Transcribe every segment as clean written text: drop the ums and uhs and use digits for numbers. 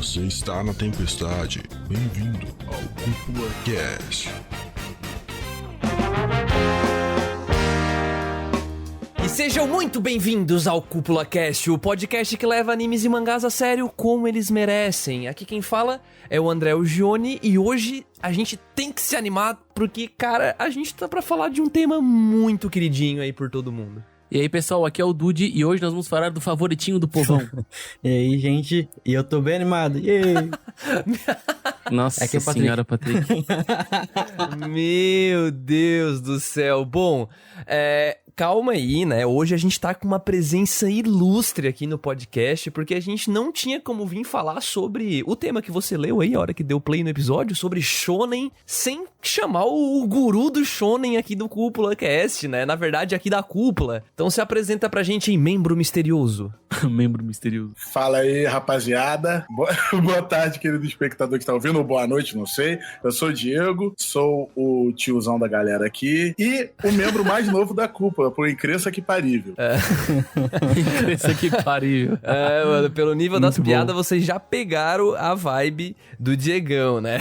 Você está na tempestade. Bem-vindo ao Cúpula Cast. E sejam muito bem-vindos ao Cúpula Cast, o podcast que leva animes e mangás a sério como eles merecem. Aqui quem fala é o André Gione e hoje a gente tem que se animar porque, cara, a gente tá pra falar de um tema muito queridinho aí por todo mundo. E aí, pessoal, aqui é o Dude e hoje nós vamos falar do favoritinho do povão. E aí, gente, e eu tô bem animado. Yay! Nossa Aqui é o Patrick. senhora, Patrick. Meu Deus do céu. Bom, calma aí, né? Hoje a gente tá com uma presença ilustre aqui no podcast, porque a gente não tinha como vir falar sobre o tema que você leu aí, a hora que deu play no episódio, sobre Shonen, sem chamar o guru do Shonen aqui do Cúpula Cast, né? Na verdade, aqui da Cúpula. Então se apresenta pra gente aí, membro misterioso. Membro misterioso. Fala aí, rapaziada. Boa tarde, querido espectador que tá ouvindo, ou boa noite, não sei. Eu sou o Diego, sou o tiozão da galera aqui e o membro mais novo da Cúpula, por incrível que parível. Incrível que pariu. Mano, pelo nível das Muito piadas, bom. vocês já pegaram a vibe do Diegão, né?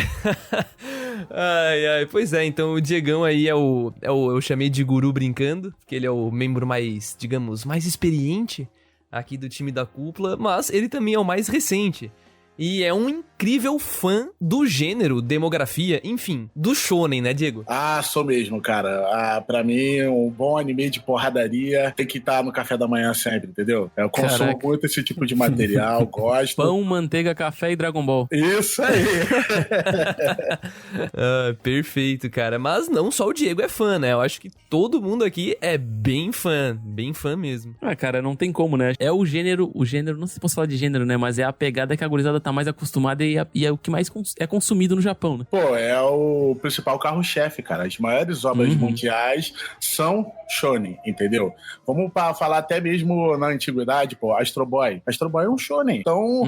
Ai, pois é, então o Diegão aí eu chamei de guru brincando, porque ele é o membro mais, digamos, mais experiente aqui do time da Cúpula, mas ele também é o mais recente. E é um incrível fã do gênero, demografia, enfim, do shonen, né, Diego? Ah, sou mesmo, cara. Pra mim, um bom anime de porradaria tem que estar no café da manhã sempre, entendeu? Eu consumo Caraca. muito esse tipo de material, gosto. Pão, manteiga, café e Dragon Ball. Isso aí. Perfeito, cara. Mas não só o Diego é fã, né? Eu acho que todo mundo aqui é bem fã mesmo. Ah, cara, não tem como, né? É o gênero, não sei se posso falar de gênero, né? Mas é a pegada que a gurizada tá mais acostumada e é o que mais é consumido no Japão, né? Pô, é o principal carro-chefe, cara. As maiores obras mundiais são shonen, entendeu? Vamos falar até mesmo na antiguidade, pô, Astro Boy. Astro Boy é um shonen. Então,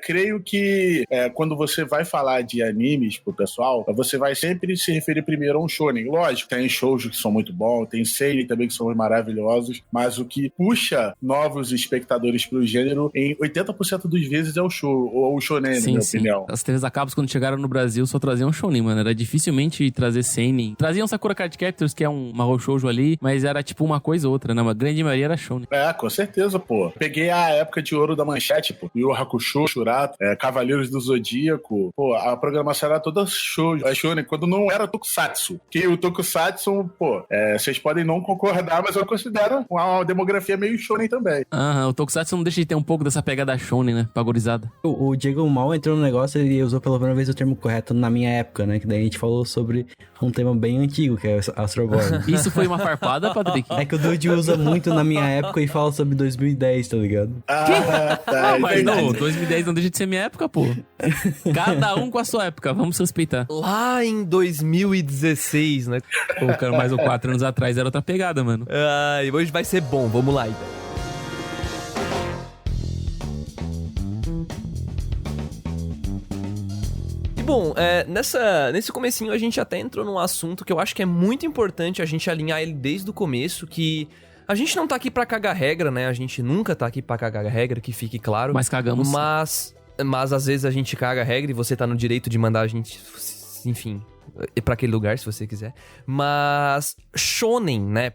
creio que quando você vai falar de animes pro pessoal, você vai sempre se referir primeiro a um shonen. Lógico, tem shoujo que são muito bons, tem seinen também que são maravilhosos, mas o que puxa novos espectadores pro gênero, em 80% das vezes é o show, ou o shonen, na minha opinião. As TVs a cabos, quando chegaram no Brasil, só traziam shonen, mano. Era dificilmente trazer seinen. Traziam Sakura Card Captors, que é um mahou shoujo ali, mas era tipo uma coisa ou outra, né? Uma grande maioria era shonen. Com certeza, pô. Peguei a época de ouro da Manchete, pô. Yu Hakusho, Shurato, Cavaleiros do Zodíaco. Pô, a programação era toda shonen, quando não era Tokusatsu. Que o Tokusatsu, pô, vocês podem não concordar, mas eu considero uma demografia meio shonen também. O Tokusatsu não deixa de ter um pouco dessa pegada shonen, né? Pagorizada. O Diego mal entrou no negócio e usou pela primeira vez o termo correto na minha época, né? Que daí a gente falou sobre um tema bem antigo, que é o Astro Boy. Isso foi uma farpada, Patrick? É que o Dude usa muito na minha época e fala sobre 2010, tá ligado? Mas não, 2010 não deixa de ser minha época, pô. Cada um com a sua época, vamos suspeitar. Lá em 2016, né? Pô, cara, mais ou 4 anos atrás era outra pegada, mano. E hoje vai ser bom, vamos lá então. E bom, nesse comecinho a gente até entrou num assunto que eu acho que é muito importante a gente alinhar ele desde o começo, que a gente não tá aqui pra cagar regra, né? A gente nunca tá aqui pra cagar regra, que fique claro. Mas cagamos. Mas às vezes a gente caga regra e você tá no direito de mandar a gente, enfim, ir pra aquele lugar se você quiser. Mas shonen, né?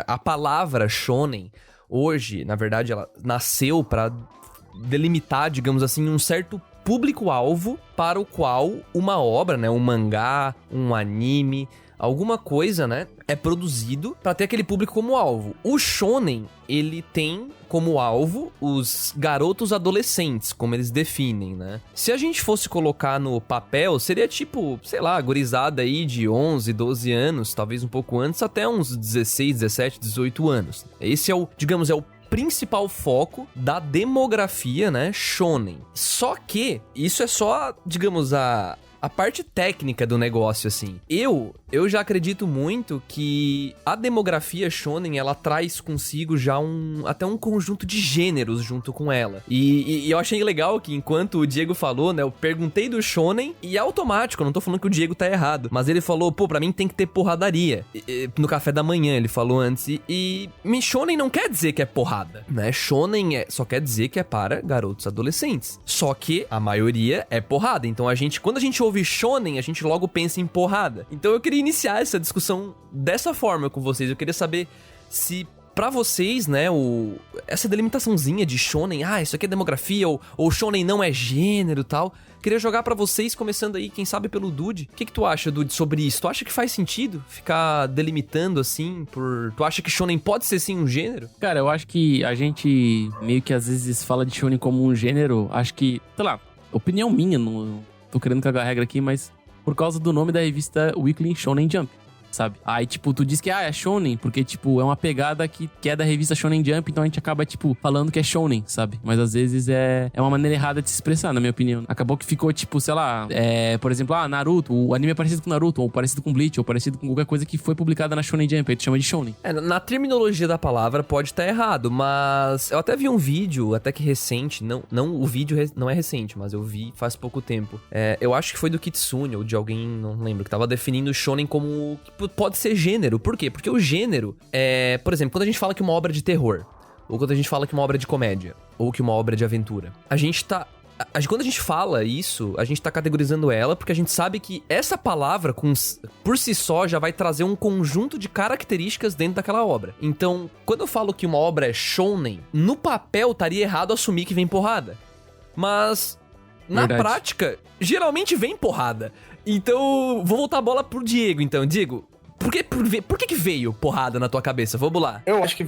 A palavra shonen, hoje, na verdade, ela nasceu pra delimitar, digamos assim, um certo público-alvo para o qual uma obra, né, um mangá, um anime, alguma coisa, né, é produzido para ter aquele público como alvo. O shonen, ele tem como alvo os garotos adolescentes, como eles definem, né? Se a gente fosse colocar no papel, seria tipo, sei lá, gurizada aí de 11, 12 anos, talvez um pouco antes, até uns 16, 17, 18 anos. Esse é o, digamos, é o principal foco da demografia, né, shonen. Só que isso é só, digamos, a parte técnica do negócio, assim. Eu eu já acredito muito que a demografia shonen, ela traz consigo já até um conjunto de gêneros junto com ela. E eu achei legal que enquanto o Diego falou, né, eu perguntei do shonen e é automático, eu não tô falando que o Diego tá errado, mas ele falou, pô, pra mim tem que ter porradaria. No café da manhã, ele falou antes. E shonen não quer dizer que é porrada, né? Shonen só quer dizer que é para garotos adolescentes. Só que a maioria é porrada. Então quando a gente ouve shonen, a gente logo pensa em porrada. Então eu queria iniciar essa discussão dessa forma com vocês. Eu queria saber se pra vocês, né, essa delimitaçãozinha de shonen, isso aqui é demografia, ou shonen não é gênero e tal. Queria jogar pra vocês, começando aí, quem sabe pelo Dude. O que tu acha, Dude, sobre isso? Tu acha que faz sentido ficar delimitando assim Tu acha que shonen pode ser sim um gênero? Cara, eu acho que a gente meio que às vezes fala de shonen como um gênero. Acho que, sei lá, opinião minha, não tô querendo cagar regra aqui, mas por causa do nome da revista Weekly Shonen Jump, sabe? Aí, tipo, tu diz que, é shonen, porque, tipo, é uma pegada que é da revista Shonen Jump, então a gente acaba, tipo, falando que é shonen, sabe? Mas às vezes é uma maneira errada de se expressar, na minha opinião. Acabou que ficou, tipo, sei lá, por exemplo, Naruto, o anime é parecido com Naruto, ou parecido com Bleach, ou parecido com qualquer coisa que foi publicada na Shonen Jump, aí tu chama de shonen. Na terminologia da palavra pode estar errado, mas eu até vi um vídeo, até que recente, o vídeo não é recente, mas eu vi faz pouco tempo. Eu acho que foi do Kitsune, ou de alguém, não lembro, que tava definindo o shonen como pode ser gênero. Por quê? Porque o gênero por exemplo, quando a gente fala que uma obra é de terror, ou quando a gente fala que uma obra é de comédia, ou que uma obra é de aventura, quando a gente fala isso, a gente tá categorizando ela porque a gente sabe que essa palavra, por si só, já vai trazer um conjunto de características dentro daquela obra. Então, quando eu falo que uma obra é shonen, no papel estaria errado assumir que vem porrada. Mas, na prática, geralmente vem porrada. Então, vou voltar a bola pro Diego, então. Diego, por que veio porrada na tua cabeça? Vamos lá. Eu acho que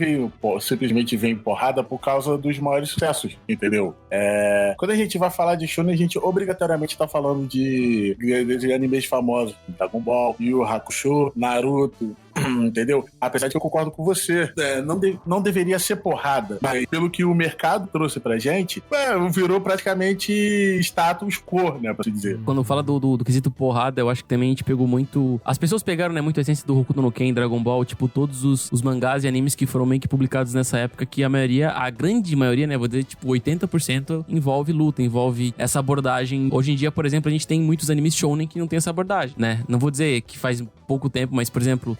simplesmente vem porrada por causa dos maiores sucessos, entendeu? Quando a gente vai falar de shonen, a gente obrigatoriamente tá falando de animes famosos, Dragon Ball, Yu Yu Hakusho, Naruto, entendeu? Apesar de que eu concordo com você, não deveria ser porrada, mas pelo que o mercado trouxe pra gente, virou praticamente status quo, né, pra se dizer. Quando fala do quesito porrada, eu acho que também a gente pegou muito... As pessoas pegaram, né, muito a essência do Hokuto no Ken, Dragon Ball, tipo, todos os mangás e animes que foram meio que publicados nessa época, que a grande maioria, né, vou dizer, tipo, 80% envolve luta, envolve essa abordagem. Hoje em dia, por exemplo, a gente tem muitos animes shonen que não tem essa abordagem, né? Não vou dizer que faz pouco tempo, mas, por exemplo,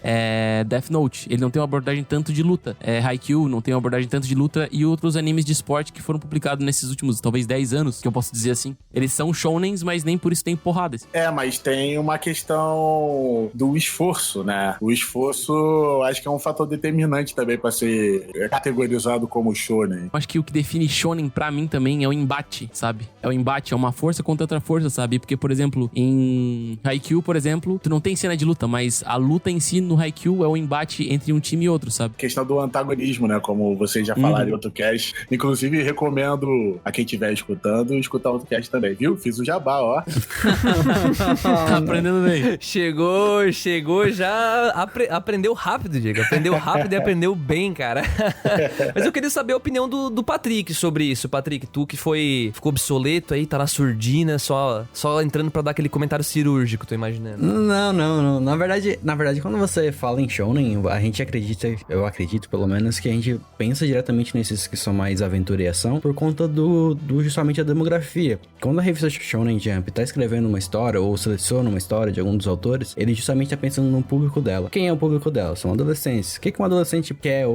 Death Note, ele não tem uma abordagem tanto de luta. Haikyuu não tem uma abordagem tanto de luta, e outros animes de esporte que foram publicados nesses últimos, talvez, 10 anos, que eu posso dizer assim. Eles são shonens, mas nem por isso tem porradas. Mas tem uma questão do esforço, né? O esforço, acho que é um fator determinante também pra ser categorizado como shonen. Acho que o que define shonen pra mim também é o embate, sabe? É o embate, é uma força contra outra força, sabe? Porque, por exemplo, em Haikyuu, por exemplo, tu não tem cena de luta, mas a luta em si no Haikyuu é o embate entre um time e outro, sabe? Questão do antagonismo, né? Como vocês já falaram em outro cast. Inclusive, recomendo a quem estiver escutando, escutar outro cast também, viu? Fiz o jabá, ó. Tá aprendendo bem. Chegou já... Aprendeu rápido, Diego. Aprendeu rápido e aprendeu bem, cara. Mas eu queria saber a opinião do Patrick sobre isso. Patrick, tu que ficou obsoleto aí, tá na surdina, só entrando pra dar aquele comentário cirúrgico, tô imaginando. Não. Na verdade, quando você fala em shonen, a gente acredita, eu acredito pelo menos, que a gente pensa diretamente nesses que são mais aventura e ação por conta do justamente a demografia. Quando a revista Shonen Jump tá escrevendo uma história ou seleciona uma história de algum dos autores, ele justamente tá pensando no público dela. Quem é o público dela? São adolescentes. O que um adolescente quer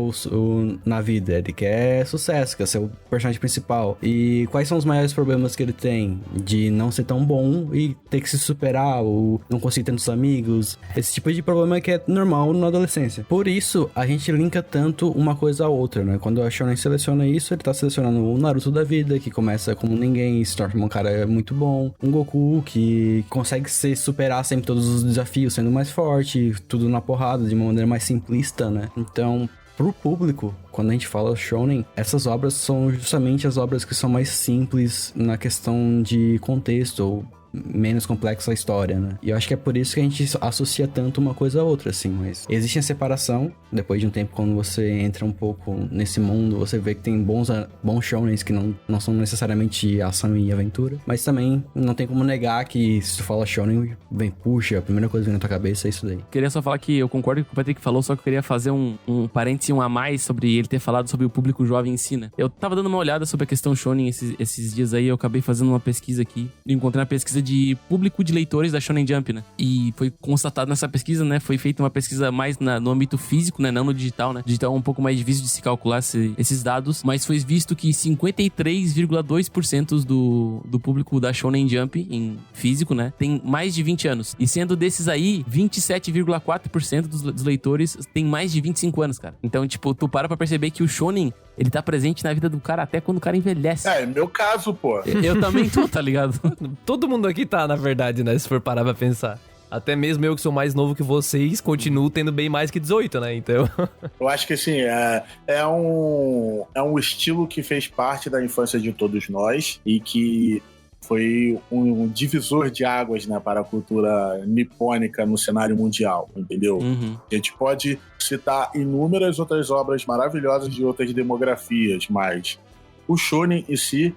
na vida? Ele quer sucesso, quer ser o personagem principal. E quais são os maiores problemas que ele tem? De não ser tão bom e ter que se superar, ou não conseguir tantos amigos. Esse tipo de problema que é normal na adolescência. Por isso, a gente linka tanto uma coisa a outra, né? Quando a Shonen seleciona isso, ele tá selecionando o Naruto da vida, que começa como ninguém e se torna um cara muito bom. Um Goku que consegue superar sempre todos os desafios, sendo mais forte, tudo na porrada, de uma maneira mais simplista, né? Então, pro público, quando a gente fala shonen, essas obras são justamente as obras que são mais simples na questão de contexto, ou menos complexa a história, né? E eu acho que é por isso que a gente associa tanto uma coisa a outra, assim, mas existe a separação, depois de um tempo, quando você entra um pouco nesse mundo, você vê que tem bons shonens que não são necessariamente ação e aventura, mas também não tem como negar que se tu fala shonen, puxa, a primeira coisa que vem na tua cabeça é isso daí. Queria só falar que eu concordo com o que o Patrick falou, só que eu queria fazer um parênteses a mais sobre ele ter falado sobre o público jovem em si, né? Eu tava dando uma olhada sobre a questão shonen esses dias aí, eu acabei fazendo uma pesquisa aqui, encontrei uma pesquisa de público de leitores da Shonen Jump, né? E foi constatado nessa pesquisa, né? Foi feita uma pesquisa mais no âmbito físico, né? Não no digital, né? Digital é um pouco mais difícil de se calcular esses dados, mas foi visto que 53,2% do público da Shonen Jump em físico, né? Tem mais de 20 anos. E sendo desses aí, 27,4% dos leitores tem mais de 25 anos, cara. Então, tipo, tu para pra perceber que o Shonen, ele tá presente na vida do cara até quando o cara envelhece. É meu caso, pô. Eu também tô, tá ligado? Todo mundo aqui tá, na verdade, né? Se for parar pra pensar. Até mesmo eu que sou mais novo que vocês, continuo tendo bem mais que 18, né? Então... Eu acho que, assim, é um estilo que fez parte da infância de todos nós e que foi um divisor de águas, né, para a cultura nipônica no cenário mundial, entendeu? Uhum. A gente pode citar inúmeras outras obras maravilhosas de outras demografias, mas o shonen em si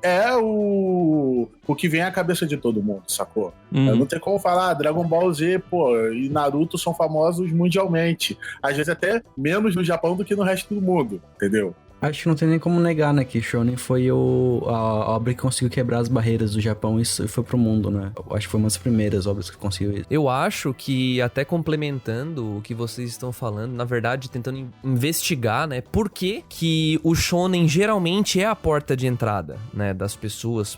é o que vem à cabeça de todo mundo, sacou? Não tem como falar, Dragon Ball Z, pô, e Naruto são famosos mundialmente. Às vezes até menos no Japão do que no resto do mundo, entendeu? Acho que não tem nem como negar, né, que Shonen foi a obra que conseguiu quebrar as barreiras do Japão e foi pro mundo, né? Eu acho que foi uma das primeiras obras que conseguiu isso. Eu acho que, até complementando o que vocês estão falando, na verdade, tentando investigar, né, por que o Shonen geralmente é a porta de entrada, né, das pessoas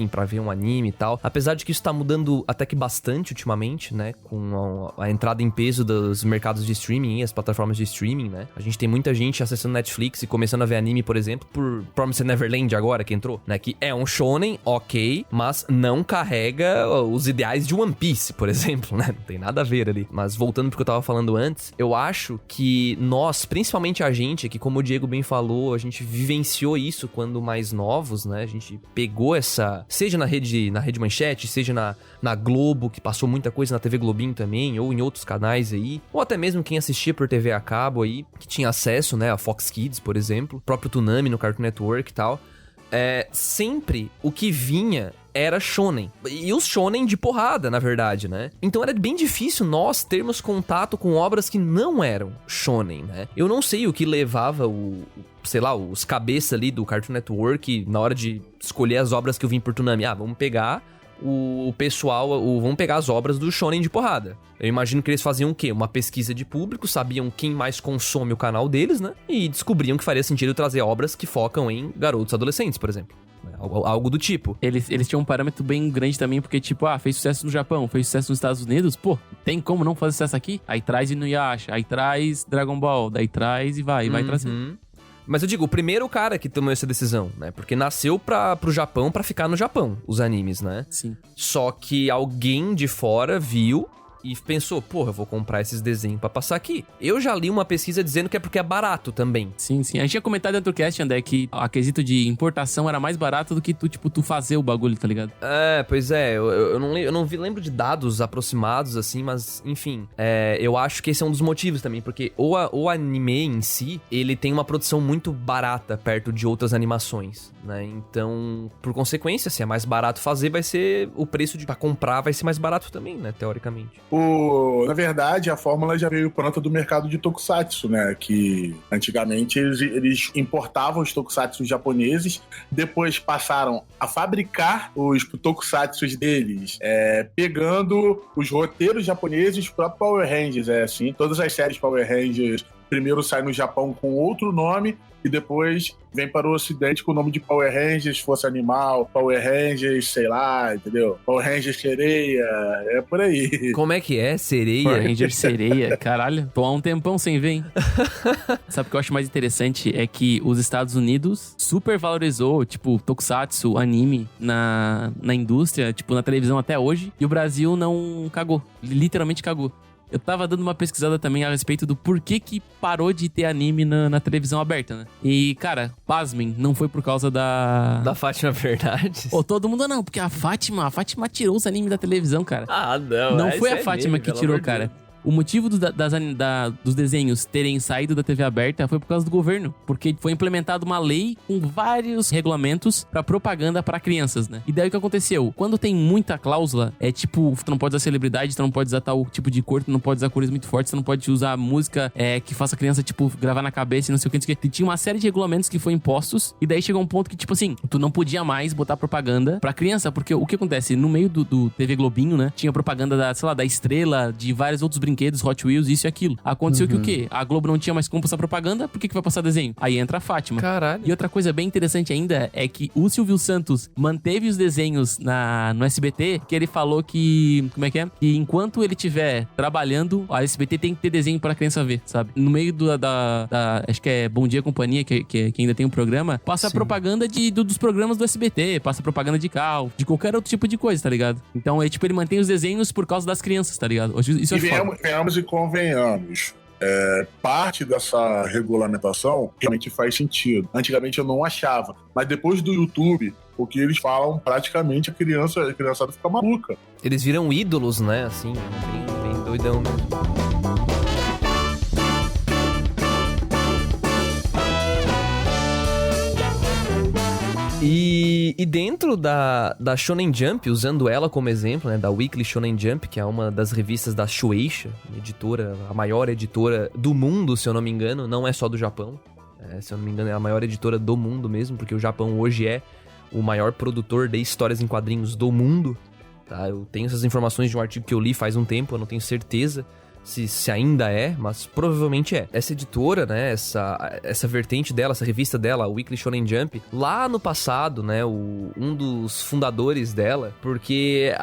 pra ver um anime e tal. Apesar de que isso tá mudando até que bastante ultimamente, né, com a entrada em peso dos mercados de streaming e as plataformas de streaming, né. A gente tem muita gente acessando Netflix e começando a ver anime, por exemplo, por Promised Neverland agora, que entrou, né? Que é um shonen, ok, mas não carrega os ideais de One Piece, por exemplo, né? Não tem nada a ver ali. Mas voltando pro que eu tava falando antes, eu acho que nós, principalmente a gente, que como o Diego bem falou, a gente vivenciou isso quando mais novos, né? A gente pegou seja na rede Manchete, seja na Globo, que passou muita coisa na TV Globinho também, ou em outros canais aí, ou até mesmo quem assistia por TV a cabo aí, que tinha acesso, né, a Fox Kids, por exemplo, o próprio Toonami no Cartoon Network e tal, sempre o que vinha era shonen. E os shonen de porrada, na verdade, né? Então era bem difícil nós termos contato com obras que não eram shonen, né? Eu não sei o que levava os cabeças ali do Cartoon Network na hora de escolher as obras que eu vim por Toonami. Vamos pegar vamos pegar as obras do shonen de porrada. Eu imagino que eles faziam o quê? Uma pesquisa de público, sabiam quem mais consome o canal deles, né? E descobriam que faria sentido trazer obras que focam em garotos adolescentes, por exemplo. Algo do tipo. Eles tinham um parâmetro bem grande também, porque tipo, fez sucesso no Japão, fez sucesso nos Estados Unidos, pô, tem como não fazer sucesso aqui? Aí traz Inuyasha, aí traz Dragon Ball, daí traz e vai trazendo. Mas eu digo, o primeiro cara que tomou essa decisão, né? Porque nasceu pro Japão pra ficar no Japão, os animes, né? Sim. Só que alguém de fora viu e pensou, porra, eu vou comprar esses desenhos pra passar aqui. Eu já li uma pesquisa dizendo que é porque é barato também. Sim. A gente tinha comentado dentro do cast, André, que a quesito de importação era mais barato do que tu fazer o bagulho, tá ligado? Pois é, eu não lembro de dados aproximados, assim, mas, enfim, eu acho que esse é um dos motivos também, porque o anime em si, ele tem uma produção muito barata perto de outras animações, né? Então, por consequência, se é mais barato fazer, vai ser o preço pra comprar vai ser mais barato também, né, teoricamente. Na verdade, a fórmula já veio pronta do mercado de tokusatsu, né? Que antigamente eles importavam os tokusatsu japoneses, depois passaram a fabricar os tokusatsu deles, pegando os roteiros japoneses, os próprios Power Rangers, assim. Todas as séries Power Rangers primeiro saem no Japão com outro nome e depois vem para o Ocidente com o nome de Power Rangers, Força Animal, Power Rangers, sei lá, entendeu? Power Rangers Sereia, é por aí. Como é que é? Sereia? Power Rangers Sereia, caralho. Tô há um tempão sem ver, hein? Sabe o que eu acho mais interessante? É que os Estados Unidos super valorizou, tipo, tokusatsu, anime na indústria, tipo, na televisão até hoje, e o Brasil não cagou. Literalmente cagou. eu tava dando uma pesquisada também a respeito do porquê que parou de ter anime na televisão aberta, né? E, cara, pasmem, não foi por causa Da Fátima Bernardes. Pô, todo mundo não, porque a Fátima tirou os animes da televisão, cara. Ah, não. Não foi a isso Fátima meme, que pelo tirou, amor de cara. Deus. O motivo dos desenhos terem saído da TV aberta foi por causa do governo. Porque foi implementada uma lei com vários regulamentos pra propaganda pra crianças, né? E daí o que aconteceu? Quando tem muita cláusula, é tipo, tu não pode usar celebridade, tu não pode usar tal tipo de cor, tu não pode usar cores muito fortes, tu não pode usar música que faça a criança, tipo, gravar na cabeça e não sei o que, não sei o que. Tinha uma série de regulamentos que foram impostos, e daí chegou um ponto que, tipo assim, tu não podia mais botar propaganda pra criança, porque o que acontece? No meio do TV Globinho, né? Tinha propaganda da Estrela, de vários outros brinquedos, Hot Wheels, isso e aquilo. Aconteceu que o quê? A Globo não tinha mais como passar propaganda, por que vai passar desenho? Aí entra a Fátima. Caralho. E outra coisa bem interessante ainda é que o Silvio Santos manteve os desenhos no SBT, que ele falou que... Como é que é? Que enquanto ele estiver trabalhando, a SBT tem que ter desenho pra criança ver, sabe? No meio acho que é Bom Dia Companhia, que ainda tem um programa, passa a propaganda dos programas do SBT, passa propaganda de carro, de qualquer outro tipo de coisa, tá ligado? Então, ele mantém os desenhos por causa das crianças, tá ligado? Isso E venhamos e convenhamos. Parte dessa regulamentação realmente faz sentido. Antigamente eu não achava, mas depois do YouTube, o que eles falam, praticamente a criançada fica maluca. Eles viram ídolos, né? Assim, bem doidão mesmo. E dentro da Shonen Jump, usando ela como exemplo, né, da Weekly Shonen Jump, que é uma das revistas da Shueisha, editora, a maior editora do mundo, se eu não me engano, não é só do Japão. Se eu não me engano, é a maior editora do mundo mesmo, porque o Japão hoje é o maior produtor de histórias em quadrinhos do mundo. Tá? Eu tenho essas informações de um artigo que eu li faz um tempo, eu não tenho certeza se ainda é, mas provavelmente é. Essa editora, né, essa vertente dela, essa revista dela, a Weekly Shonen Jump, lá no passado, né, um dos fundadores dela, porque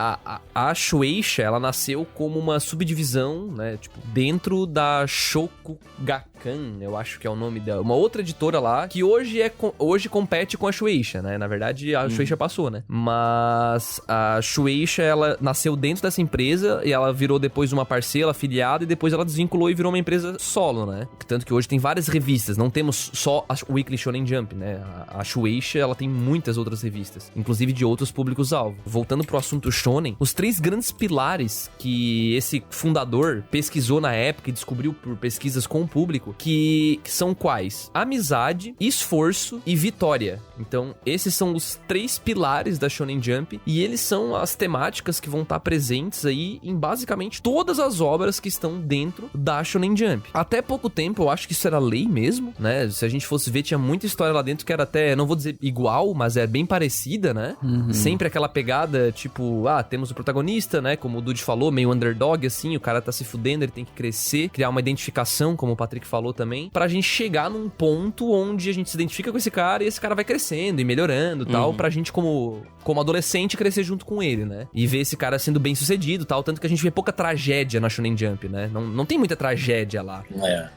a Shueisha, ela nasceu como uma subdivisão, né, tipo, dentro da Shokugakan, eu acho que é o nome dela, uma outra editora lá, que hoje compete com a Shueisha, né, na verdade a Shueisha passou, né, mas a Shueisha, ela nasceu dentro dessa empresa e ela virou depois uma parceira, afiliada, e depois ela desvinculou e virou uma empresa solo, né? Tanto que hoje tem várias revistas, não temos só a Weekly Shonen Jump, né? A Shueisha, ela tem muitas outras revistas, inclusive de outros públicos-alvo. Voltando pro assunto shonen, os 3 grandes pilares que esse fundador pesquisou na época e descobriu por pesquisas com o público, que são quais? Amizade, esforço e vitória. Então, esses são os 3 pilares da Shonen Jump, e eles são as temáticas que vão estar presentes aí em basicamente todas as obras que estão dentro da Shonen Jump. Até pouco tempo, eu acho que isso era lei mesmo, né? Se a gente fosse ver, tinha muita história lá dentro que era até, não vou dizer igual, mas é bem parecida, né? Sempre aquela pegada, tipo, temos o protagonista, né? Como o Dude falou, meio underdog, assim, o cara tá se fudendo, ele tem que crescer, criar uma identificação, como o Patrick falou também, pra gente chegar num ponto onde a gente se identifica com esse cara e esse cara vai crescendo e melhorando, tal, pra gente como adolescente crescer junto com ele, né? E ver esse cara sendo bem sucedido, tal, tanto que a gente vê pouca tragédia na Shonen Jump, né? Não tem muita tragédia lá.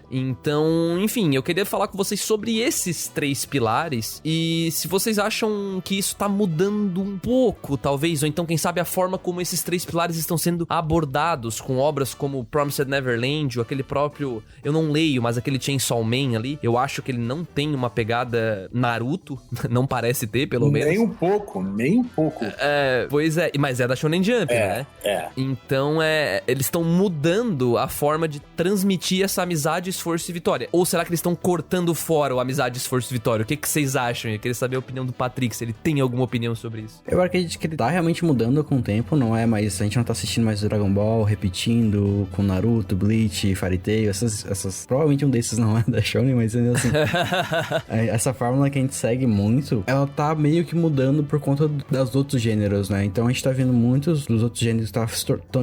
Então, enfim, eu queria falar com vocês sobre esses 3 pilares e se vocês acham que isso tá mudando um pouco, talvez, ou então, quem sabe, a forma como esses 3 pilares estão sendo abordados com obras como Promised Neverland, ou aquele próprio, eu não leio, mas aquele Chainsaw Man ali, eu acho que ele não tem uma pegada Naruto, não parece ter, pelo menos. Nem um pouco. Pois é, mas é da Shonen Jump, né? Então, eles estão mudando a forma de transmitir essa amizade, esforço e vitória. Ou será que eles estão cortando fora o amizade, esforço e vitória? O que vocês acham? Eu queria saber a opinião do Patrick, se ele tem alguma opinião sobre isso. Eu acredito que ele tá realmente mudando com o tempo, não é? Mas a gente não tá assistindo mais o Dragon Ball, repetindo com Naruto, Bleach, Fairy Tail, essas... Provavelmente um desses não é da Shonen, mas ainda assim... essa fórmula que a gente segue muito, ela tá meio que mudando por conta dos outros gêneros, né? Então a gente tá vendo muitos dos outros gêneros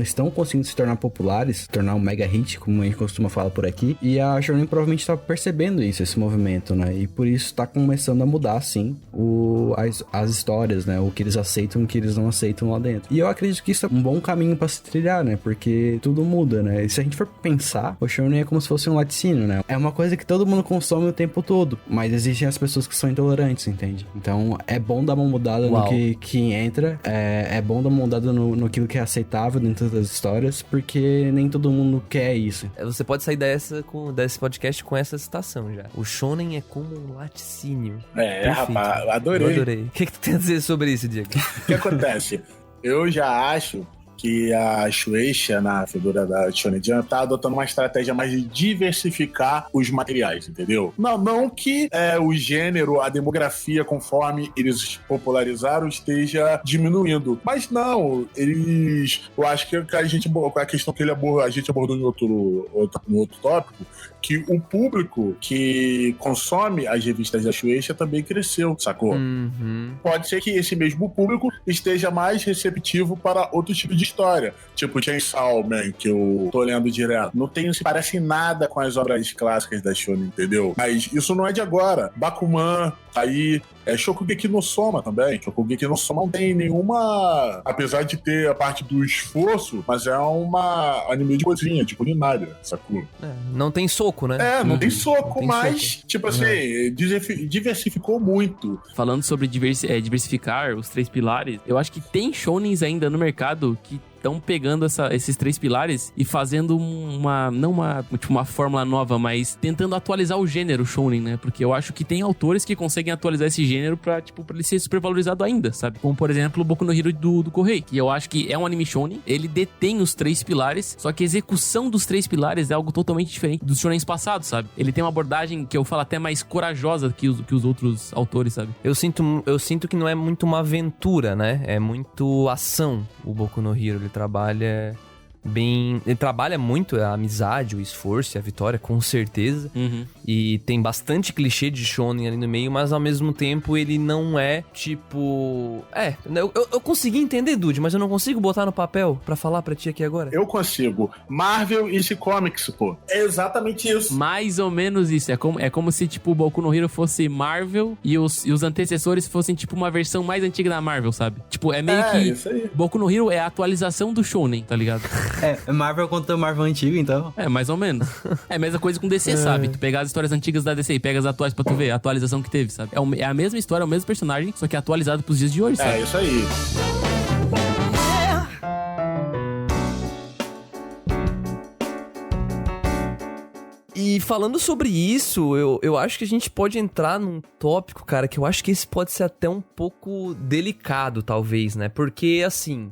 estão conseguindo se tornar populares, se tornar um mega hit, como a gente costuma falar por aqui, e a Shonen provavelmente tá percebendo isso, esse movimento, né? E por isso tá começando a mudar, sim, as histórias, né? O que eles aceitam e o que eles não aceitam lá dentro. E eu acredito que isso é um bom caminho pra se trilhar, né? Porque tudo muda, né? E se a gente for pensar, o Shonen é como se fosse um laticínio, falando, né? É uma coisa que todo mundo consome o tempo todo, mas existem as pessoas que são intolerantes, entende? Então, é bom dar uma mudada no que entra, é bom dar uma mudada no que é aceitável dentro das histórias, porque nem todo mundo quer isso. Você pode sair desse podcast com essa citação já. O shonen é como um laticínio. Perfeito. Rapaz, adorei. Eu adorei. O que tu tem a dizer sobre isso, Diego? O que acontece? Eu já acho que a Shueisha, na figura da Shonen Jump, tá adotando uma estratégia mais de diversificar os materiais, entendeu? Não que o gênero, a demografia, conforme eles popularizaram, esteja diminuindo. Mas não, eu acho que a questão que a gente abordou no outro tópico, que o público que consome as revistas da Shueisha também cresceu, sacou? Uhum. Pode ser que esse mesmo público esteja mais receptivo para outro tipo de história, tipo Chainsaw Man, que eu tô lendo direto. Não se parece em nada com as obras clássicas da Shonen, entendeu? Mas isso não é de agora. Bakuman, tá aí. Shokugeki no Soma também. Shokugeki no Soma não tem nenhuma... Apesar de ter a parte do esforço, mas é uma anime de cozinha, de culinária, sacou? Não tem soco, né? Não tem soco, não tem mas, soco. tipo assim, diversificou muito. Falando sobre diversificar os 3 pilares, eu acho que tem shonens ainda no mercado que estão pegando esses 3 pilares e fazendo não uma fórmula nova, mas tentando atualizar o gênero shonen, né? Porque eu acho que tem autores que conseguem atualizar esse gênero pra ele ser super valorizado ainda, sabe? Como, por exemplo, o Boku no Hero do Kohei, que eu acho que é um anime shonen, ele detém os 3 pilares, só que a execução dos 3 pilares é algo totalmente diferente dos shonens passados, sabe? Ele tem uma abordagem que eu falo até mais corajosa que os outros autores, sabe? Eu sinto que não é muito uma aventura, né? É muito ação o Boku no Hero. Ele trabalha muito a amizade, o esforço e a vitória, com certeza. Uhum. E tem bastante clichê de shonen ali no meio, mas ao mesmo tempo ele não é tipo... Eu consegui entender, Dude, mas eu não consigo botar no papel pra falar pra ti aqui agora. Eu consigo. Marvel e DC Comics, pô. É exatamente isso. Mais ou menos isso. É como se, tipo, o Boku no Hero fosse Marvel e os antecessores fossem, tipo, uma versão mais antiga da Marvel, sabe? Tipo, é meio que... Isso aí. Boku no Hero é a atualização do shonen, tá ligado? Marvel contra Marvel antigo, então. Mais ou menos. É a mesma coisa com DC, sabe? Tu pegar as histórias antigas da DC e pega as atuais pra tu ver a atualização que teve, sabe? É a mesma história, é o mesmo personagem, só que é atualizado pros dias de hoje, sabe? É isso aí. E falando sobre isso, eu acho que a gente pode entrar num tópico, cara, que eu acho que esse pode ser até um pouco delicado, talvez, né? Porque, assim,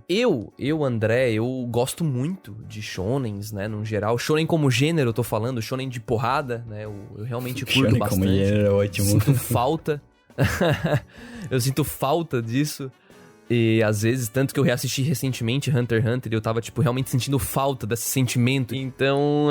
André, eu gosto muito de shonens, né? No geral, shonen como gênero, eu tô falando, shonen de porrada, né? Eu realmente curto shonen bastante. Como gênero é ótimo. Sinto falta. Eu sinto falta disso. E às vezes, tanto que eu reassisti recentemente Hunter x Hunter, e eu tava, tipo, realmente sentindo falta desse sentimento. Então,